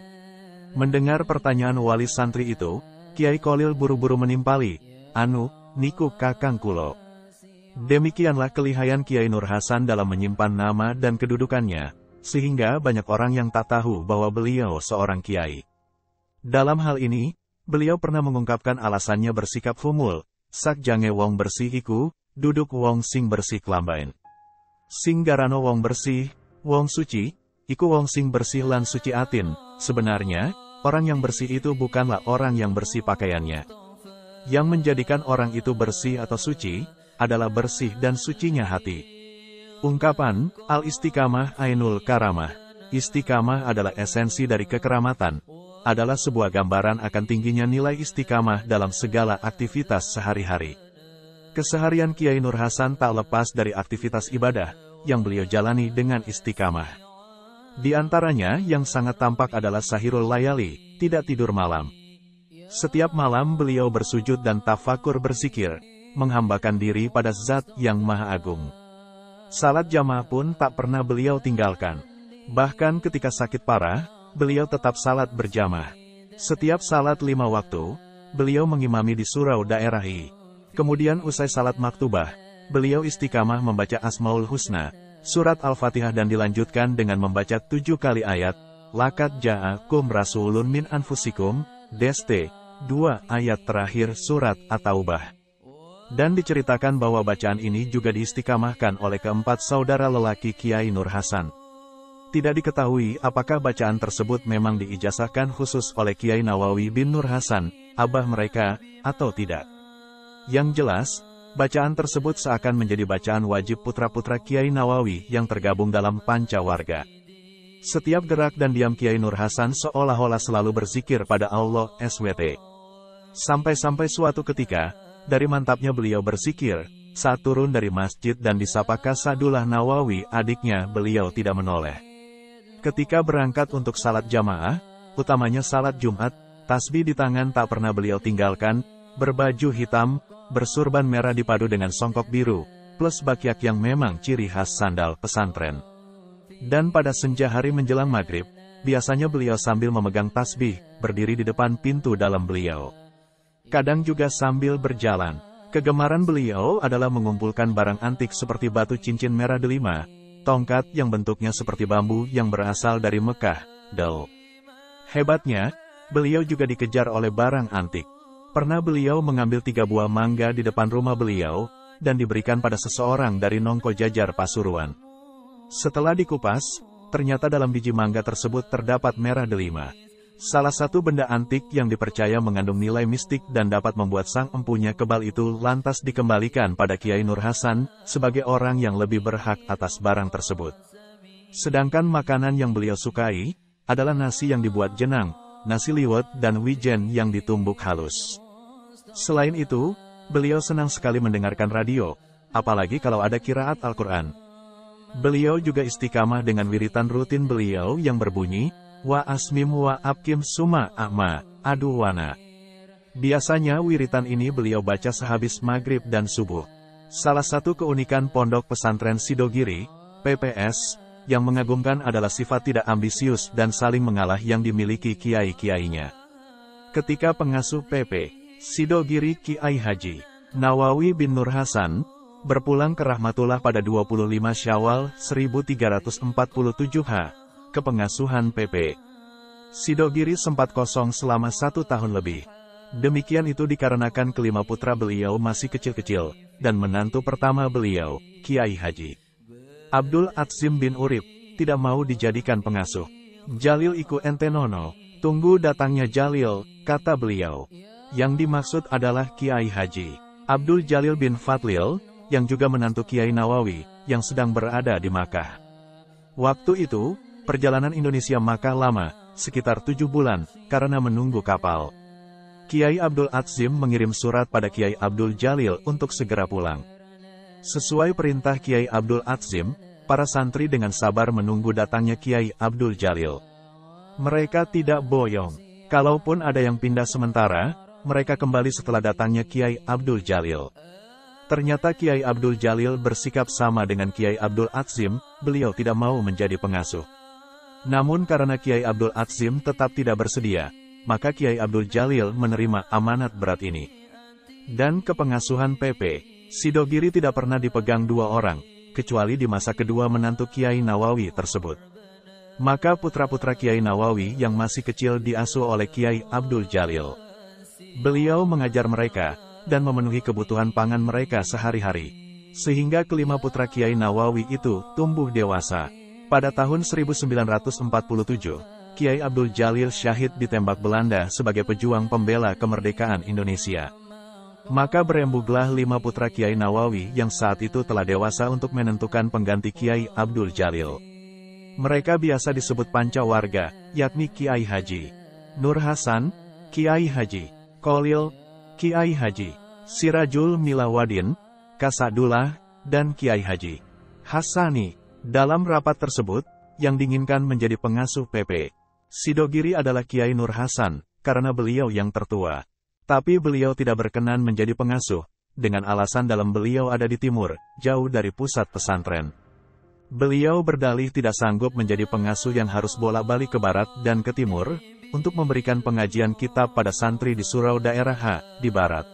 Mendengar pertanyaan wali santri itu, Kiai Kholil buru-buru menimpali, "Anu, niku kakang kulo." Demikianlah kelihayan Kiai Nur Hasan dalam menyimpan nama dan kedudukannya, sehingga banyak orang yang tak tahu bahwa beliau seorang kiai. Dalam hal ini, beliau pernah mengungkapkan alasannya bersikap humul, "Sak jange wong bersih iku, duduk wong sing bersih kelambain. Sing garano wong bersih, wong suci, iku wong sing bersih lan suci atin." Sebenarnya, orang yang bersih itu bukanlah orang yang bersih pakaiannya. Yang menjadikan orang itu bersih atau suci, adalah bersih dan sucinya hati. Ungkapan, al-istiqamah ainul karamah. Istiqamah adalah esensi dari kekeramatan, adalah sebuah gambaran akan tingginya nilai istiqamah dalam segala aktivitas sehari-hari. Keseharian Kiai Nur Hasan tak lepas dari aktivitas ibadah, yang beliau jalani dengan istiqamah. Di antaranya yang sangat tampak adalah sahirul layali, tidak tidur malam. Setiap malam beliau bersujud dan tafakur berzikir, menghambakan diri pada Zat yang Maha Agung. Salat jamaah pun tak pernah beliau tinggalkan. Bahkan ketika sakit parah, beliau tetap salat berjamaah. Setiap salat 5 waktu, beliau mengimami di surau daerah I. Kemudian usai salat maktubah, beliau istiqamah membaca Asmaul Husna, surat Al-Fatihah dan dilanjutkan dengan membaca 7 kali ayat, Laqad ja'akum rasulun min anfusikum, Deste, 2 ayat terakhir surat At-Taubah. Dan diceritakan bahwa bacaan ini juga diistiqamahkan oleh keempat saudara lelaki Kiai Nur Hasan. Tidak diketahui apakah bacaan tersebut memang diijazahkan khusus oleh Kiai Nawawi bin Nur Hasan, abah mereka, atau tidak. Yang jelas, bacaan tersebut seakan menjadi bacaan wajib putra-putra Kiai Nawawi yang tergabung dalam Pancawarga. Setiap gerak dan diam Kiai Nur Hasan seolah-olah selalu berzikir pada Allah SWT. Sampai-sampai suatu ketika, dari mantapnya beliau berzikir, saat turun dari masjid dan disapa Kasadullah Nawawi adiknya, beliau tidak menoleh. Ketika berangkat untuk salat jamaah, utamanya salat Jumat, tasbih di tangan tak pernah beliau tinggalkan, berbaju hitam, bersurban merah dipadu dengan songkok biru, plus bakyak yang memang ciri khas sandal pesantren. Dan pada senja hari menjelang maghrib, biasanya beliau sambil memegang tasbih, berdiri di depan pintu dalam beliau. Kadang juga sambil berjalan. Kegemaran beliau adalah mengumpulkan barang antik seperti batu cincin merah delima, tongkat yang bentuknya seperti bambu yang berasal dari Mekah, Del. Hebatnya, beliau juga dikejar oleh barang antik. Pernah beliau mengambil 3 buah mangga di depan rumah beliau, dan diberikan pada seseorang dari Nongko Jajar Pasuruan. Setelah dikupas, ternyata dalam biji mangga tersebut terdapat merah delima. Salah satu benda antik yang dipercaya mengandung nilai mistik dan dapat membuat sang empunya kebal itu lantas dikembalikan pada Kiai Nur Hasan, sebagai orang yang lebih berhak atas barang tersebut. Sedangkan makanan yang beliau sukai, adalah nasi yang dibuat jenang, nasi liwet dan wijen yang ditumbuk halus. Selain itu, beliau senang sekali mendengarkan radio, apalagi kalau ada qiraat Al-Quran. Beliau juga istiqamah dengan wiritan rutin beliau yang berbunyi, Wa asmim wa abkim suma ahma, aduwana. Biasanya wiritan ini beliau baca sehabis maghrib dan subuh. Salah satu keunikan Pondok Pesantren Sidogiri, PPS, yang mengagumkan adalah sifat tidak ambisius dan saling mengalah yang dimiliki kiai-kiainya. Ketika pengasuh PP, Sidogiri Kiai Haji Nawawi bin Nur Hasan, berpulang ke Rahmatullah pada 25 Syawal 1347 ke pengasuhan PP Sidogiri sempat kosong selama 1 tahun lebih. Demikian itu dikarenakan kelima putra beliau masih kecil-kecil, dan menantu pertama beliau, Kiai Haji Abdul Atzim bin Urip, tidak mau dijadikan pengasuh. Jalil iku ente nono, tunggu datangnya Jalil, kata beliau. Yang dimaksud adalah Kiai Haji Abdul Jalil bin Fadlil, yang juga menantu Kiai Nawawi, yang sedang berada di Makkah. Waktu itu, perjalanan Indonesia Makkah lama, sekitar 7 bulan, karena menunggu kapal. Kiai Abdul Atzim mengirim surat pada Kiai Abdul Jalil untuk segera pulang. Sesuai perintah Kiai Abdul Atzim, para santri dengan sabar menunggu datangnya Kiai Abdul Jalil. Mereka tidak boyong. Kalaupun ada yang pindah sementara, mereka kembali setelah datangnya Kiai Abdul Jalil. Ternyata Kiai Abdul Jalil bersikap sama dengan Kiai Abdul Atzim, beliau tidak mau menjadi pengasuh. Namun karena Kiai Abdul Atzim tetap tidak bersedia, maka Kiai Abdul Jalil menerima amanat berat ini. Dan kepengasuhan PP Sidogiri tidak pernah dipegang 2 orang, kecuali di masa kedua menantu Kiai Nawawi tersebut. Maka putra-putra Kiai Nawawi yang masih kecil diasuh oleh Kiai Abdul Jalil. Beliau mengajar mereka, dan memenuhi kebutuhan pangan mereka sehari-hari. Sehingga kelima putra Kiai Nawawi itu tumbuh dewasa. Pada tahun 1947, Kiai Abdul Jalil syahid ditembak Belanda sebagai pejuang pembela kemerdekaan Indonesia. Maka berembuglah 5 putra Kiai Nawawi yang saat itu telah dewasa untuk menentukan pengganti Kiai Abdul Jalil. Mereka biasa disebut Pancawarga, yakni Kiai Haji Nur Hasan, Kiai Haji Kolil, Kiai Haji Sirajul Milawadin, Kasadullah, dan Kiai Haji Hasani. Dalam rapat tersebut, yang diinginkan menjadi pengasuh PP Sidogiri adalah Kiai Nur Hasan, karena beliau yang tertua. Tapi beliau tidak berkenan menjadi pengasuh, dengan alasan dalam beliau ada di timur, jauh dari pusat pesantren. Beliau berdalih tidak sanggup menjadi pengasuh yang harus bolak-balik ke barat dan ke timur, untuk memberikan pengajian kitab pada santri di surau daerah H, di barat.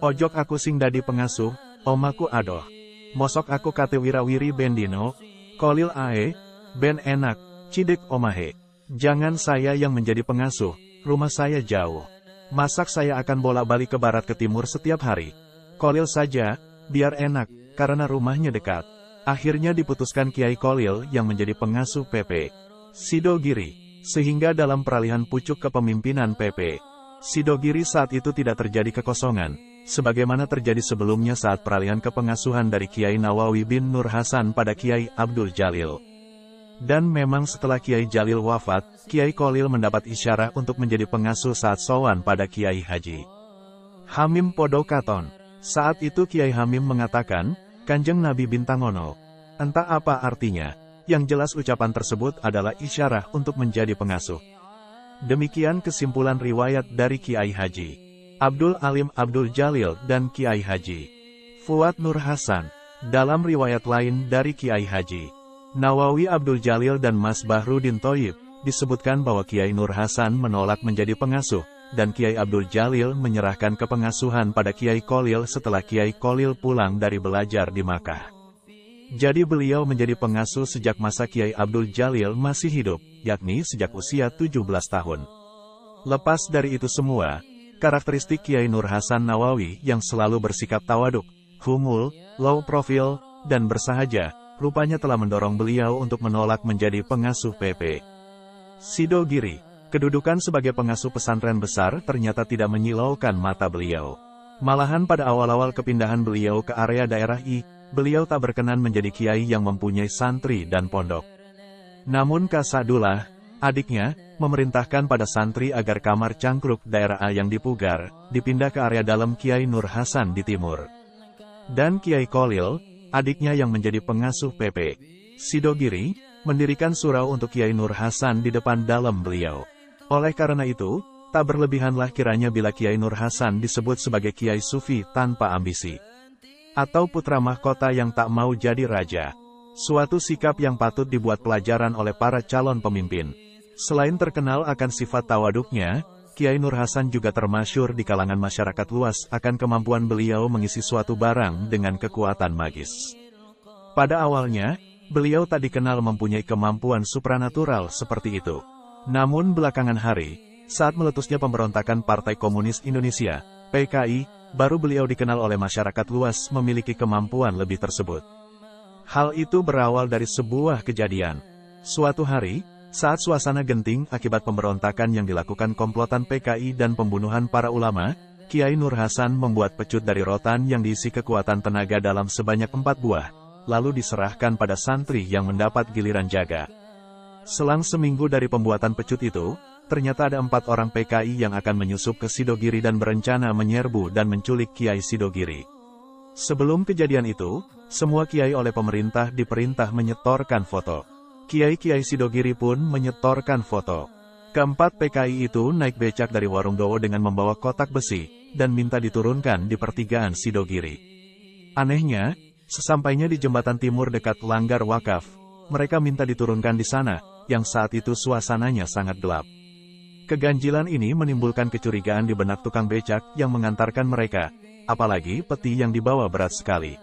Ojok aku sing dadi pengasuh, omaku adoh. Mosok aku kate wirawiri bendino, kolil ae, ben enak, cidek omahe. Jangan saya yang menjadi pengasuh, rumah saya jauh. Masak saya akan bolak-balik ke barat ke timur setiap hari. Kolil saja, biar enak, karena rumahnya dekat. Akhirnya diputuskan Kiai Kolil yang menjadi pengasuh PP Sidogiri, sehingga dalam peralihan pucuk kepemimpinan PP Sidogiri saat itu tidak terjadi kekosongan, sebagaimana terjadi sebelumnya saat peralihan kepengasuhan dari Kiai Nawawi bin Nur Hasan pada Kiai Abdul Jalil. Dan memang setelah Kiai Jalil wafat, Kiai Kolil mendapat isyarah untuk menjadi pengasuh saat sowan pada Kiai Haji Hamim Podo Katon. Saat itu Kiai Hamim mengatakan, Kanjeng Nabi Bintangono. Entah apa artinya, yang jelas ucapan tersebut adalah isyarah untuk menjadi pengasuh. Demikian kesimpulan riwayat dari Kiai Haji Abdul Alim Abdul Jalil dan Kiai Haji Fuad Nur Hasan. Dalam riwayat lain dari Kiai Haji Nawawi Abdul Jalil dan Mas Bahrudin Thoyib, disebutkan bahwa Kiai Nur Hasan menolak menjadi pengasuh, dan Kiai Abdul Jalil menyerahkan kepengasuhan pada Kiai Kolil setelah Kiai Kolil pulang dari belajar di Makkah. Jadi beliau menjadi pengasuh sejak masa Kiai Abdul Jalil masih hidup, yakni sejak usia 17 tahun. Lepas dari itu semua, karakteristik Kiai Nur Hasan Nawawi yang selalu bersikap tawaduk, humul, low profile, dan bersahaja, rupanya telah mendorong beliau untuk menolak menjadi pengasuh PP Sidogiri. Kedudukan sebagai pengasuh pesantren besar ternyata tidak menyilaukan mata beliau. Malahan pada awal-awal kepindahan beliau ke area daerah I, beliau tak berkenan menjadi kiai yang mempunyai santri dan pondok. Namun Kasadullah, adiknya, memerintahkan pada santri agar kamar cangkruk daerah A yang dipugar, dipindah ke area dalam Kiai Nur Hasan di timur. Dan Kiai Kolil, adiknya yang menjadi pengasuh PP Sidogiri, mendirikan surau untuk Kiai Nur Hasan di depan dalam beliau. Oleh karena itu, tak berlebihanlah kiranya bila Kiai Nur Hasan disebut sebagai Kiai Sufi tanpa ambisi, atau putra mahkota yang tak mau jadi raja. Suatu sikap yang patut dibuat pelajaran oleh para calon pemimpin. Selain terkenal akan sifat tawaduknya, Kiai Nur Hasan juga termasyhur di kalangan masyarakat luas akan kemampuan beliau mengisi suatu barang dengan kekuatan magis. Pada awalnya, beliau tak dikenal mempunyai kemampuan supranatural seperti itu. Namun belakangan hari, saat meletusnya pemberontakan Partai Komunis Indonesia, PKI, baru beliau dikenal oleh masyarakat luas memiliki kemampuan lebih tersebut. Hal itu berawal dari sebuah kejadian. Suatu hari, saat suasana genting akibat pemberontakan yang dilakukan komplotan PKI dan pembunuhan para ulama, Kiai Nur Hasan membuat pecut dari rotan yang diisi kekuatan tenaga dalam sebanyak 4 buah, lalu diserahkan pada santri yang mendapat giliran jaga. Selang seminggu dari pembuatan pecut itu, ternyata ada 4 orang PKI yang akan menyusup ke Sidogiri dan berencana menyerbu dan menculik Kiai Sidogiri. Sebelum kejadian itu, semua kiai oleh pemerintah diperintah menyetorkan foto. Kiai-kiai Sidogiri pun menyetorkan foto. Keempat PKI itu naik becak dari Warung Dowo dengan membawa kotak besi, dan minta diturunkan di pertigaan Sidogiri. Anehnya, sesampainya di jembatan timur dekat Langgar Wakaf, mereka minta diturunkan di sana, yang saat itu suasananya sangat gelap. Keganjilan ini menimbulkan kecurigaan di benak tukang becak yang mengantarkan mereka, apalagi peti yang dibawa berat sekali.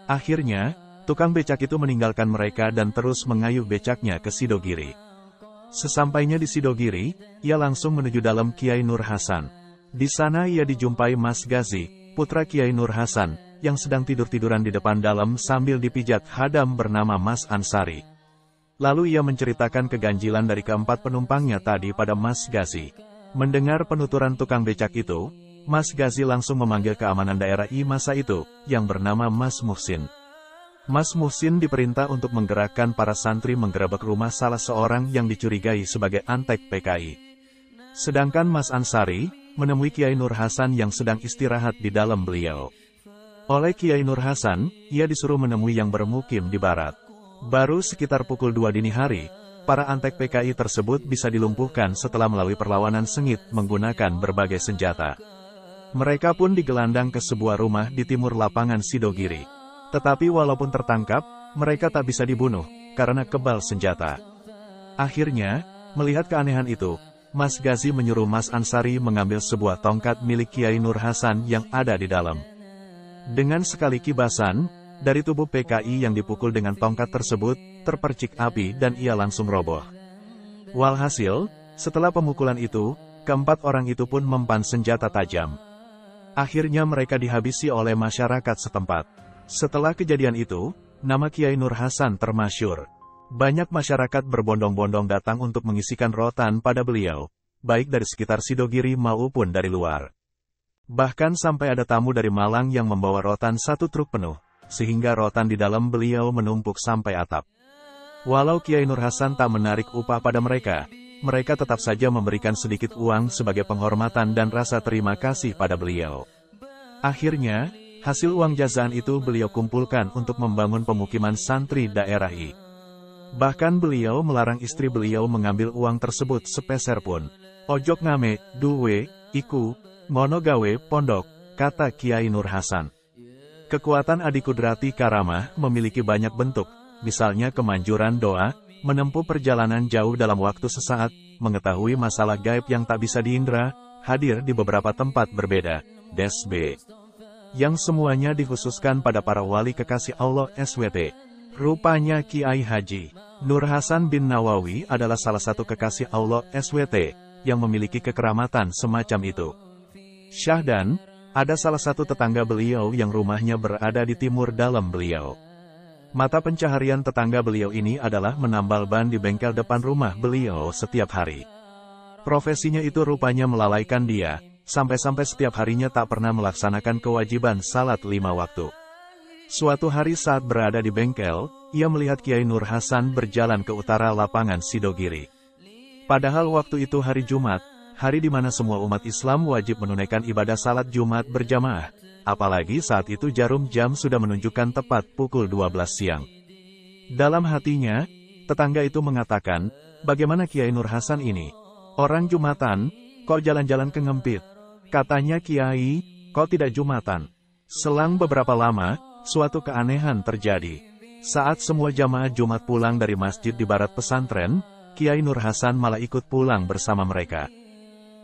Akhirnya, tukang becak itu meninggalkan mereka dan terus mengayuh becaknya ke Sidogiri. Sesampainya di Sidogiri, ia langsung menuju dalam Kiai Nur Hasan. Di sana ia dijumpai Mas Gazi, putra Kiai Nur Hasan, yang sedang tidur-tiduran di depan dalam sambil dipijat khadam bernama Mas Ansari. Lalu ia menceritakan keganjilan dari keempat penumpangnya tadi pada Mas Gazi. Mendengar penuturan tukang becak itu, Mas Gazi langsung memanggil keamanan daerah I masa itu, yang bernama Mas Muhsin. Mas Muhsin diperintah untuk menggerakkan para santri menggerebek rumah salah seorang yang dicurigai sebagai antek PKI. Sedangkan Mas Ansari menemui Kiai Nur Hasan yang sedang istirahat di dalam beliau. Oleh Kiai Nur Hasan, ia disuruh menemui yang bermukim di barat. Baru sekitar pukul 2 dini hari, para antek PKI tersebut bisa dilumpuhkan setelah melalui perlawanan sengit menggunakan berbagai senjata. Mereka pun digelandang ke sebuah rumah di timur lapangan Sidogiri. Tetapi walaupun tertangkap, mereka tak bisa dibunuh, karena kebal senjata. Akhirnya, melihat keanehan itu, Mas Ghazi menyuruh Mas Ansari mengambil sebuah tongkat milik Kiai Nur Hasan yang ada di dalam. Dengan sekali kibasan, dari tubuh PKI yang dipukul dengan tongkat tersebut, terpercik api dan ia langsung roboh. Walhasil, setelah pemukulan itu, keempat orang itu pun mempan senjata tajam. Akhirnya mereka dihabisi oleh masyarakat setempat. Setelah kejadian itu, nama Kiai Nur Hasan termasyhur. Banyak masyarakat berbondong-bondong datang untuk mengisikan rotan pada beliau, baik dari sekitar Sidogiri maupun dari luar. Bahkan sampai ada tamu dari Malang yang membawa rotan 1 truk penuh, sehingga rotan di dalam beliau menumpuk sampai atap. Walau Kiai Nur Hasan tak menarik upah pada mereka tetap saja memberikan sedikit uang sebagai penghormatan dan rasa terima kasih pada beliau. Akhirnya, hasil uang jazaan itu beliau kumpulkan untuk membangun pemukiman santri daerah I. Bahkan beliau melarang istri beliau mengambil uang tersebut sepeser pun. Ojok ngame, duwe, iku, ngono gawe, pondok, kata Kiai Nur Hasan. Kekuatan Adikudrati Karamah memiliki banyak bentuk, misalnya kemanjuran doa, menempuh perjalanan jauh dalam waktu sesaat, mengetahui masalah gaib yang tak bisa diindra, hadir di beberapa tempat berbeda, Des.B. Yang semuanya dikhususkan pada para wali kekasih Allah SWT. Rupanya Kiai Haji Nur Hasan bin Nawawi adalah salah satu kekasih Allah SWT, yang memiliki kekeramatan semacam itu. Syahdan, ada salah satu tetangga beliau yang rumahnya berada di timur dalam beliau. Mata pencaharian tetangga beliau ini adalah menambal ban di bengkel depan rumah beliau setiap hari. Profesinya itu rupanya melalaikan dia, sampai-sampai setiap harinya tak pernah melaksanakan kewajiban salat 5 waktu. Suatu hari saat berada di bengkel, ia melihat Kiai Nur Hasan berjalan ke utara lapangan Sidogiri. Padahal waktu itu hari Jumat, hari di mana semua umat Islam wajib menunaikan ibadah salat Jumat berjamaah. Apalagi saat itu jarum jam sudah menunjukkan tepat pukul 12 siang. Dalam hatinya, tetangga itu mengatakan, bagaimana Kiai Nur Hasan ini? Orang Jumatan, kok jalan-jalan ke ngempit? Katanya Kiai, kok tidak Jumatan? Selang beberapa lama, suatu keanehan terjadi. Saat semua jamaah Jumat pulang dari masjid di barat pesantren, Kiai Nur Hasan malah ikut pulang bersama mereka.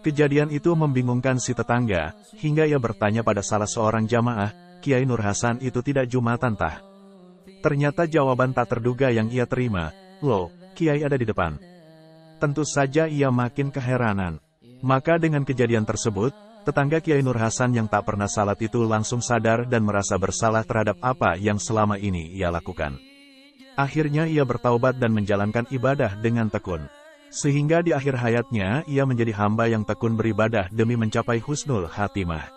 Kejadian itu membingungkan si tetangga, hingga ia bertanya pada salah seorang jamaah, Kiai Nur Hasan itu tidak Jumatan tah? Ternyata jawaban tak terduga yang ia terima, loh, Kiai ada di depan. Tentu saja ia makin keheranan. Maka dengan kejadian tersebut, tetangga Kiai Nur Hasan yang tak pernah salat itu langsung sadar dan merasa bersalah terhadap apa yang selama ini ia lakukan. Akhirnya ia bertaubat dan menjalankan ibadah dengan tekun. Sehingga di akhir hayatnya, ia menjadi hamba yang tekun beribadah demi mencapai husnul khatimah.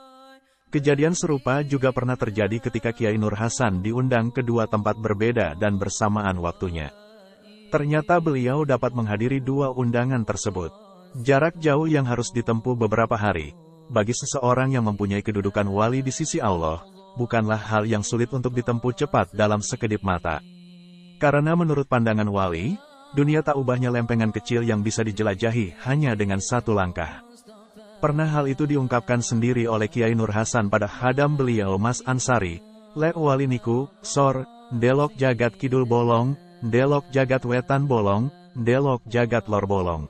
Kejadian serupa juga pernah terjadi ketika Kiai Nur Hasan diundang ke 2 tempat berbeda dan bersamaan waktunya. Ternyata beliau dapat menghadiri 2 undangan tersebut. Jarak jauh yang harus ditempuh beberapa hari, bagi seseorang yang mempunyai kedudukan wali di sisi Allah, bukanlah hal yang sulit untuk ditempuh cepat dalam sekedip mata. Karena menurut pandangan wali, dunia tak ubahnya lempengan kecil yang bisa dijelajahi hanya dengan 1 langkah. Pernah hal itu diungkapkan sendiri oleh Kiai Nur Hasan pada hadam beliau Mas Ansari, "Lek wali niku, sor, delok jagat kidul bolong, delok jagat wetan bolong, delok jagat lor bolong.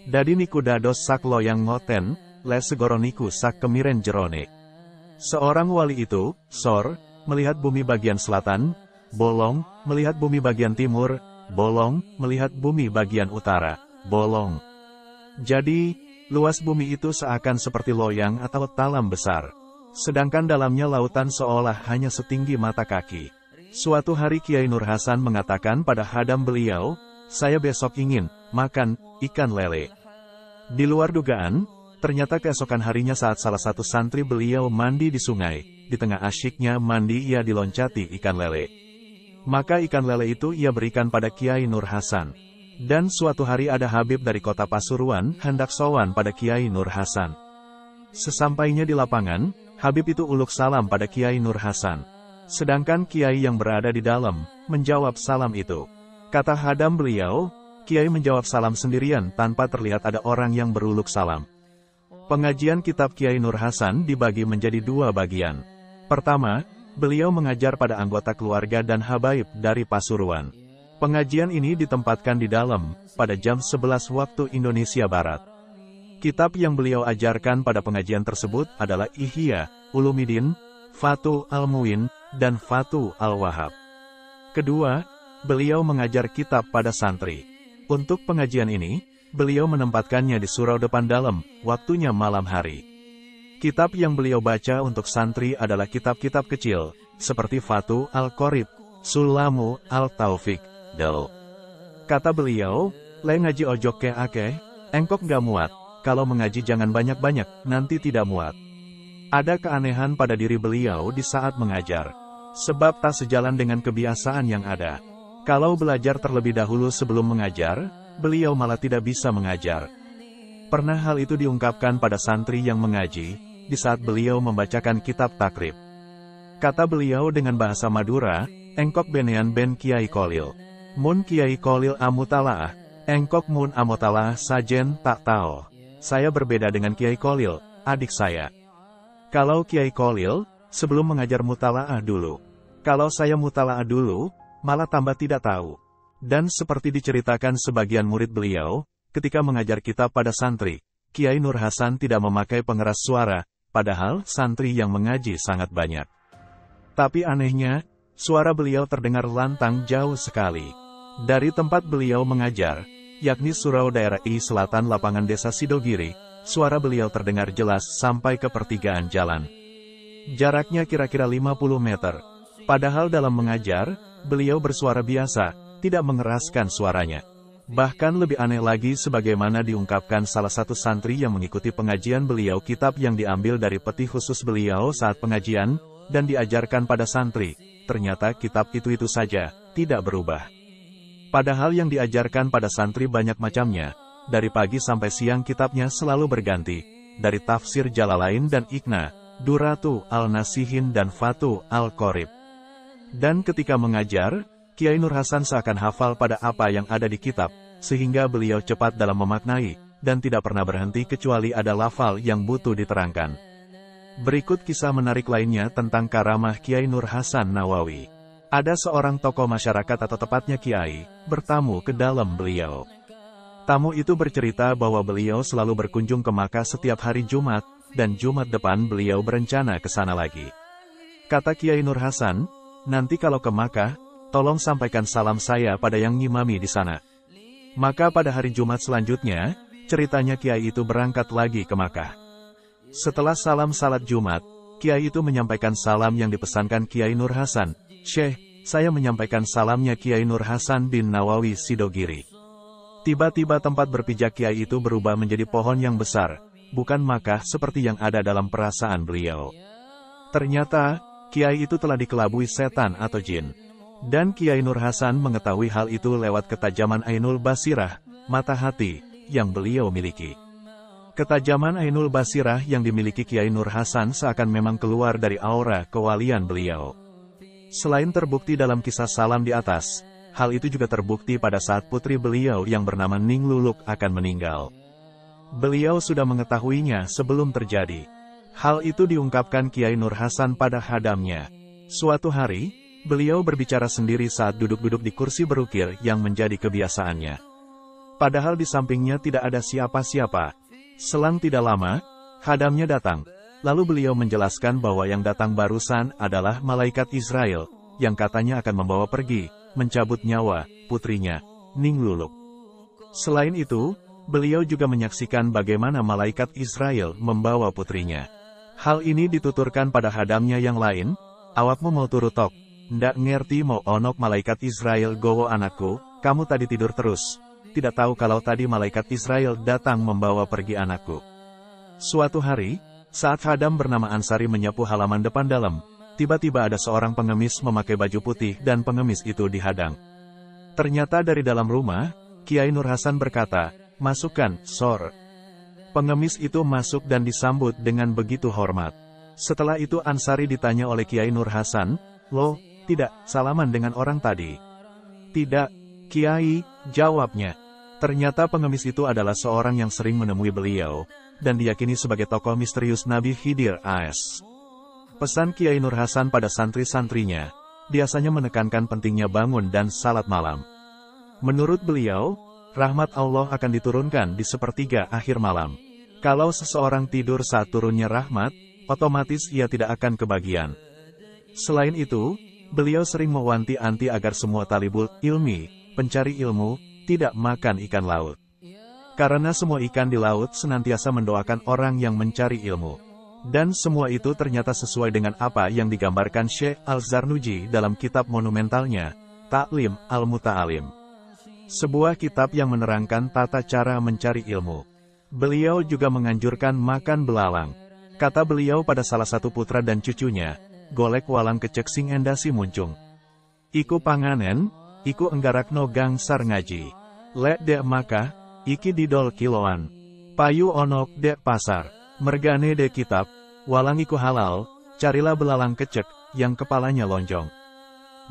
Dadi niku dados sak loyang ngoten, le segoro niku sak kemiren jerone." Seorang wali itu, sor, melihat bumi bagian selatan, bolong, melihat bumi bagian timur, bolong, melihat bumi bagian utara, bolong. Jadi, luas bumi itu seakan seperti loyang atau talam besar. Sedangkan dalamnya lautan seolah hanya setinggi mata kaki. Suatu hari Kiai Nur Hasan mengatakan pada hadam beliau, "Saya besok ingin makan ikan lele." Di luar dugaan, ternyata keesokan harinya saat salah satu santri beliau mandi di sungai, di tengah asyiknya mandi ia diloncati ikan lele. Maka ikan lele itu ia berikan pada Kiai Nur Hasan. Dan suatu hari ada Habib dari kota Pasuruan hendak sowan pada Kiai Nur Hasan. Sesampainya di lapangan, Habib itu uluk salam pada Kiai Nur Hasan. Sedangkan Kiai yang berada di dalam, menjawab salam itu. Kata hadam beliau, Kiai menjawab salam sendirian tanpa terlihat ada orang yang beruluk salam. Pengajian kitab Kiai Nur Hasan dibagi menjadi dua bagian. Pertama, beliau mengajar pada anggota keluarga dan habaib dari Pasuruan. Pengajian ini ditempatkan di dalam, pada jam 11 waktu Indonesia Barat. Kitab yang beliau ajarkan pada pengajian tersebut adalah Ihya Ulumuddin, Fathul Al-Muin, dan Fathul Al-Wahhab. Kedua, beliau mengajar kitab pada santri. Untuk pengajian ini, beliau menempatkannya di surau depan dalam, waktunya malam hari. Kitab yang beliau baca untuk santri adalah kitab-kitab kecil, seperti Fathul Al-Qorib, Sulamu Al-Taufik, Del. Kata beliau, "Le ngaji ojok ke akeh, engkok gak muat, kalau mengaji jangan banyak-banyak, nanti tidak muat." Ada keanehan pada diri beliau di saat mengajar, sebab tak sejalan dengan kebiasaan yang ada. Kalau belajar terlebih dahulu sebelum mengajar, beliau malah tidak bisa mengajar. Pernah hal itu diungkapkan pada santri yang mengaji, di saat beliau membacakan kitab takrib. Kata beliau dengan bahasa Madura, "Engkok benean ben Kiai Kolil. Mun Kiai Kolil amutalaah, engkok mun amutalaah sajen tak tao. Saya berbeda dengan Kiai Kolil, adik saya. Kalau Kiai Kolil, sebelum mengajar mutalaah dulu. Kalau saya mutalaah dulu, malah tambah tidak tahu." Dan seperti diceritakan sebagian murid beliau, ketika mengajar kitab pada santri, Kiai Nur Hasan tidak memakai pengeras suara, padahal santri yang mengaji sangat banyak. Tapi anehnya, suara beliau terdengar lantang jauh sekali. Dari tempat beliau mengajar, yakni surau daerah I Selatan Lapangan Desa Sidogiri, suara beliau terdengar jelas sampai ke pertigaan jalan. Jaraknya kira-kira 50 meter. Padahal dalam mengajar, beliau bersuara biasa, tidak mengeraskan suaranya. Bahkan lebih aneh lagi sebagaimana diungkapkan salah satu santri yang mengikuti pengajian beliau, kitab yang diambil dari peti khusus beliau saat pengajian, dan diajarkan pada santri, ternyata kitab itu saja, tidak berubah. Padahal yang diajarkan pada santri banyak macamnya, dari pagi sampai siang kitabnya selalu berganti, dari tafsir Jalalain dan Iqna, Duratu Al-Nasihin dan Fathul Al-Qorib. Dan ketika mengajar, Kiai Nur Hasan seakan hafal pada apa yang ada di kitab, sehingga beliau cepat dalam memaknai, dan tidak pernah berhenti kecuali ada lafal yang butuh diterangkan. Berikut kisah menarik lainnya tentang karamah Kiai Nur Hasan Nawawi. Ada seorang tokoh masyarakat atau tepatnya Kiai, bertamu ke dalam beliau. Tamu itu bercerita bahwa beliau selalu berkunjung ke Makkah setiap hari Jumat, dan Jumat depan beliau berencana ke sana lagi. Kata Kiai Nur Hasan, "Nanti kalau ke Makkah, tolong sampaikan salam saya pada yang ngimami di sana." Maka pada hari Jumat selanjutnya, ceritanya Kiai itu berangkat lagi ke Makkah. Setelah salam salat Jumat, Kiai itu menyampaikan salam yang dipesankan Kiai Nur Hasan. "Syekh, saya menyampaikan salamnya Kiai Nur Hasan bin Nawawi Sidogiri." Tiba-tiba tempat berpijak Kiai itu berubah menjadi pohon yang besar, bukan Makkah seperti yang ada dalam perasaan beliau. Ternyata, Kiai itu telah dikelabui setan atau jin. Dan Kiai Nur Hasan mengetahui hal itu lewat ketajaman Ainul Basirah, mata hati, yang beliau miliki. Ketajaman Ainul Basirah yang dimiliki Kiai Nur Hasan seakan memang keluar dari aura kewalian beliau. Selain terbukti dalam kisah salam di atas, hal itu juga terbukti pada saat putri beliau yang bernama Ning Luluk akan meninggal. Beliau sudah mengetahuinya sebelum terjadi. Hal itu diungkapkan Kiai Nur Hasan pada hadamnya. Suatu hari, beliau berbicara sendiri saat duduk-duduk di kursi berukir yang menjadi kebiasaannya. Padahal di sampingnya tidak ada siapa-siapa. Selang tidak lama, hadamnya datang. Lalu beliau menjelaskan bahwa yang datang barusan adalah malaikat Israel, yang katanya akan membawa pergi, mencabut nyawa, putrinya, Ning Luluk. Selain itu, beliau juga menyaksikan bagaimana malaikat Israel membawa putrinya. Hal ini dituturkan pada hadamnya yang lain, "Awakmu mau turu tok, ndak ngerti mau onok malaikat Israel gowo anakku, kamu tadi tidur terus. Tidak tahu kalau tadi malaikat Israel datang membawa pergi anakku." Suatu hari, saat hadam bernama Ansari menyapu halaman depan dalam, tiba-tiba ada seorang pengemis memakai baju putih dan pengemis itu dihadang. Ternyata dari dalam rumah, Kiai Nur Hasan berkata, "Masukkan, Sor." Pengemis itu masuk dan disambut dengan begitu hormat. Setelah itu Ansari ditanya oleh Kiai Nur Hasan, "Loh, tidak salaman dengan orang tadi?" "Tidak, Kiai," jawabnya. Ternyata pengemis itu adalah seorang yang sering menemui beliau, dan diyakini sebagai tokoh misterius Nabi Khidir AS. Pesan Kiai Nur Hasan pada santri-santrinya, biasanya menekankan pentingnya bangun dan salat malam. Menurut beliau, rahmat Allah akan diturunkan di sepertiga akhir malam. Kalau seseorang tidur saat turunnya rahmat, otomatis ia tidak akan kebagian. Selain itu, beliau sering mewanti-wanti agar semua talibul ilmi, pencari ilmu, tidak makan ikan laut. Karena semua ikan di laut senantiasa mendoakan orang yang mencari ilmu. Dan semua itu ternyata sesuai dengan apa yang digambarkan Syekh Al-Zarnuji dalam kitab monumentalnya, Ta'lim Al-Muta'alim. Sebuah kitab yang menerangkan tata cara mencari ilmu. Beliau juga menganjurkan makan belalang. Kata beliau pada salah satu putra dan cucunya, golek walang kecek sing endasi muncung. Iku panganen, iku enggarakno gangsar ngaji. Lek dek maka, iki didol kiloan. Payu onok dek pasar. Mergane dek kitab, walang iku halal, carilah belalang kecek, yang kepalanya lonjong.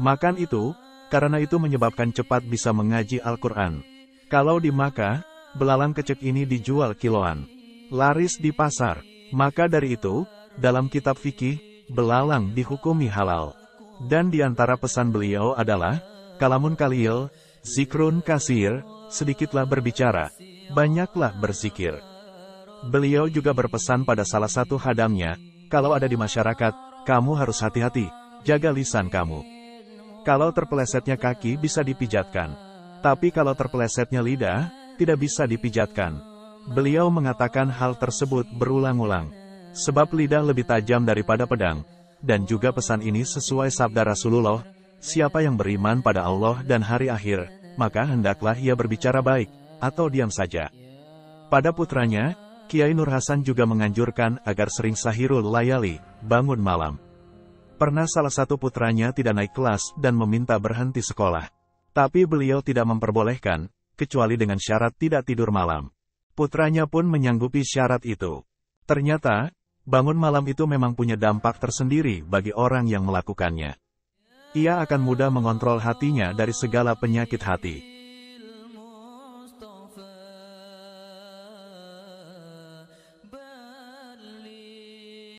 Makan itu, karena itu menyebabkan cepat bisa mengaji Al-Quran. Kalau di Makkah, belalang kecek ini dijual kiloan. Laris di pasar. Maka dari itu, dalam kitab fikih, belalang dihukumi halal. Dan di antara pesan beliau adalah, kalamun kalil, zikrun kasir, sedikitlah berbicara, banyaklah berzikir. Beliau juga berpesan pada salah satu hadamnya, kalau ada di masyarakat, kamu harus hati-hati, jaga lisan kamu. Kalau terpelesetnya kaki bisa dipijatkan. Tapi kalau terpelesetnya lidah, tidak bisa dipijatkan. Beliau mengatakan hal tersebut berulang-ulang. Sebab lidah lebih tajam daripada pedang. Dan juga pesan ini sesuai sabda Rasulullah, siapa yang beriman pada Allah dan hari akhir, maka hendaklah ia berbicara baik, atau diam saja. Pada putranya, Kiai Nur Hasan juga menganjurkan agar sering sahirul layali, bangun malam. Pernah salah satu putranya tidak naik kelas dan meminta berhenti sekolah. Tapi beliau tidak memperbolehkan, kecuali dengan syarat tidak tidur malam. Putranya pun menyanggupi syarat itu. Ternyata, bangun malam itu memang punya dampak tersendiri bagi orang yang melakukannya. Ia akan mudah mengontrol hatinya dari segala penyakit hati.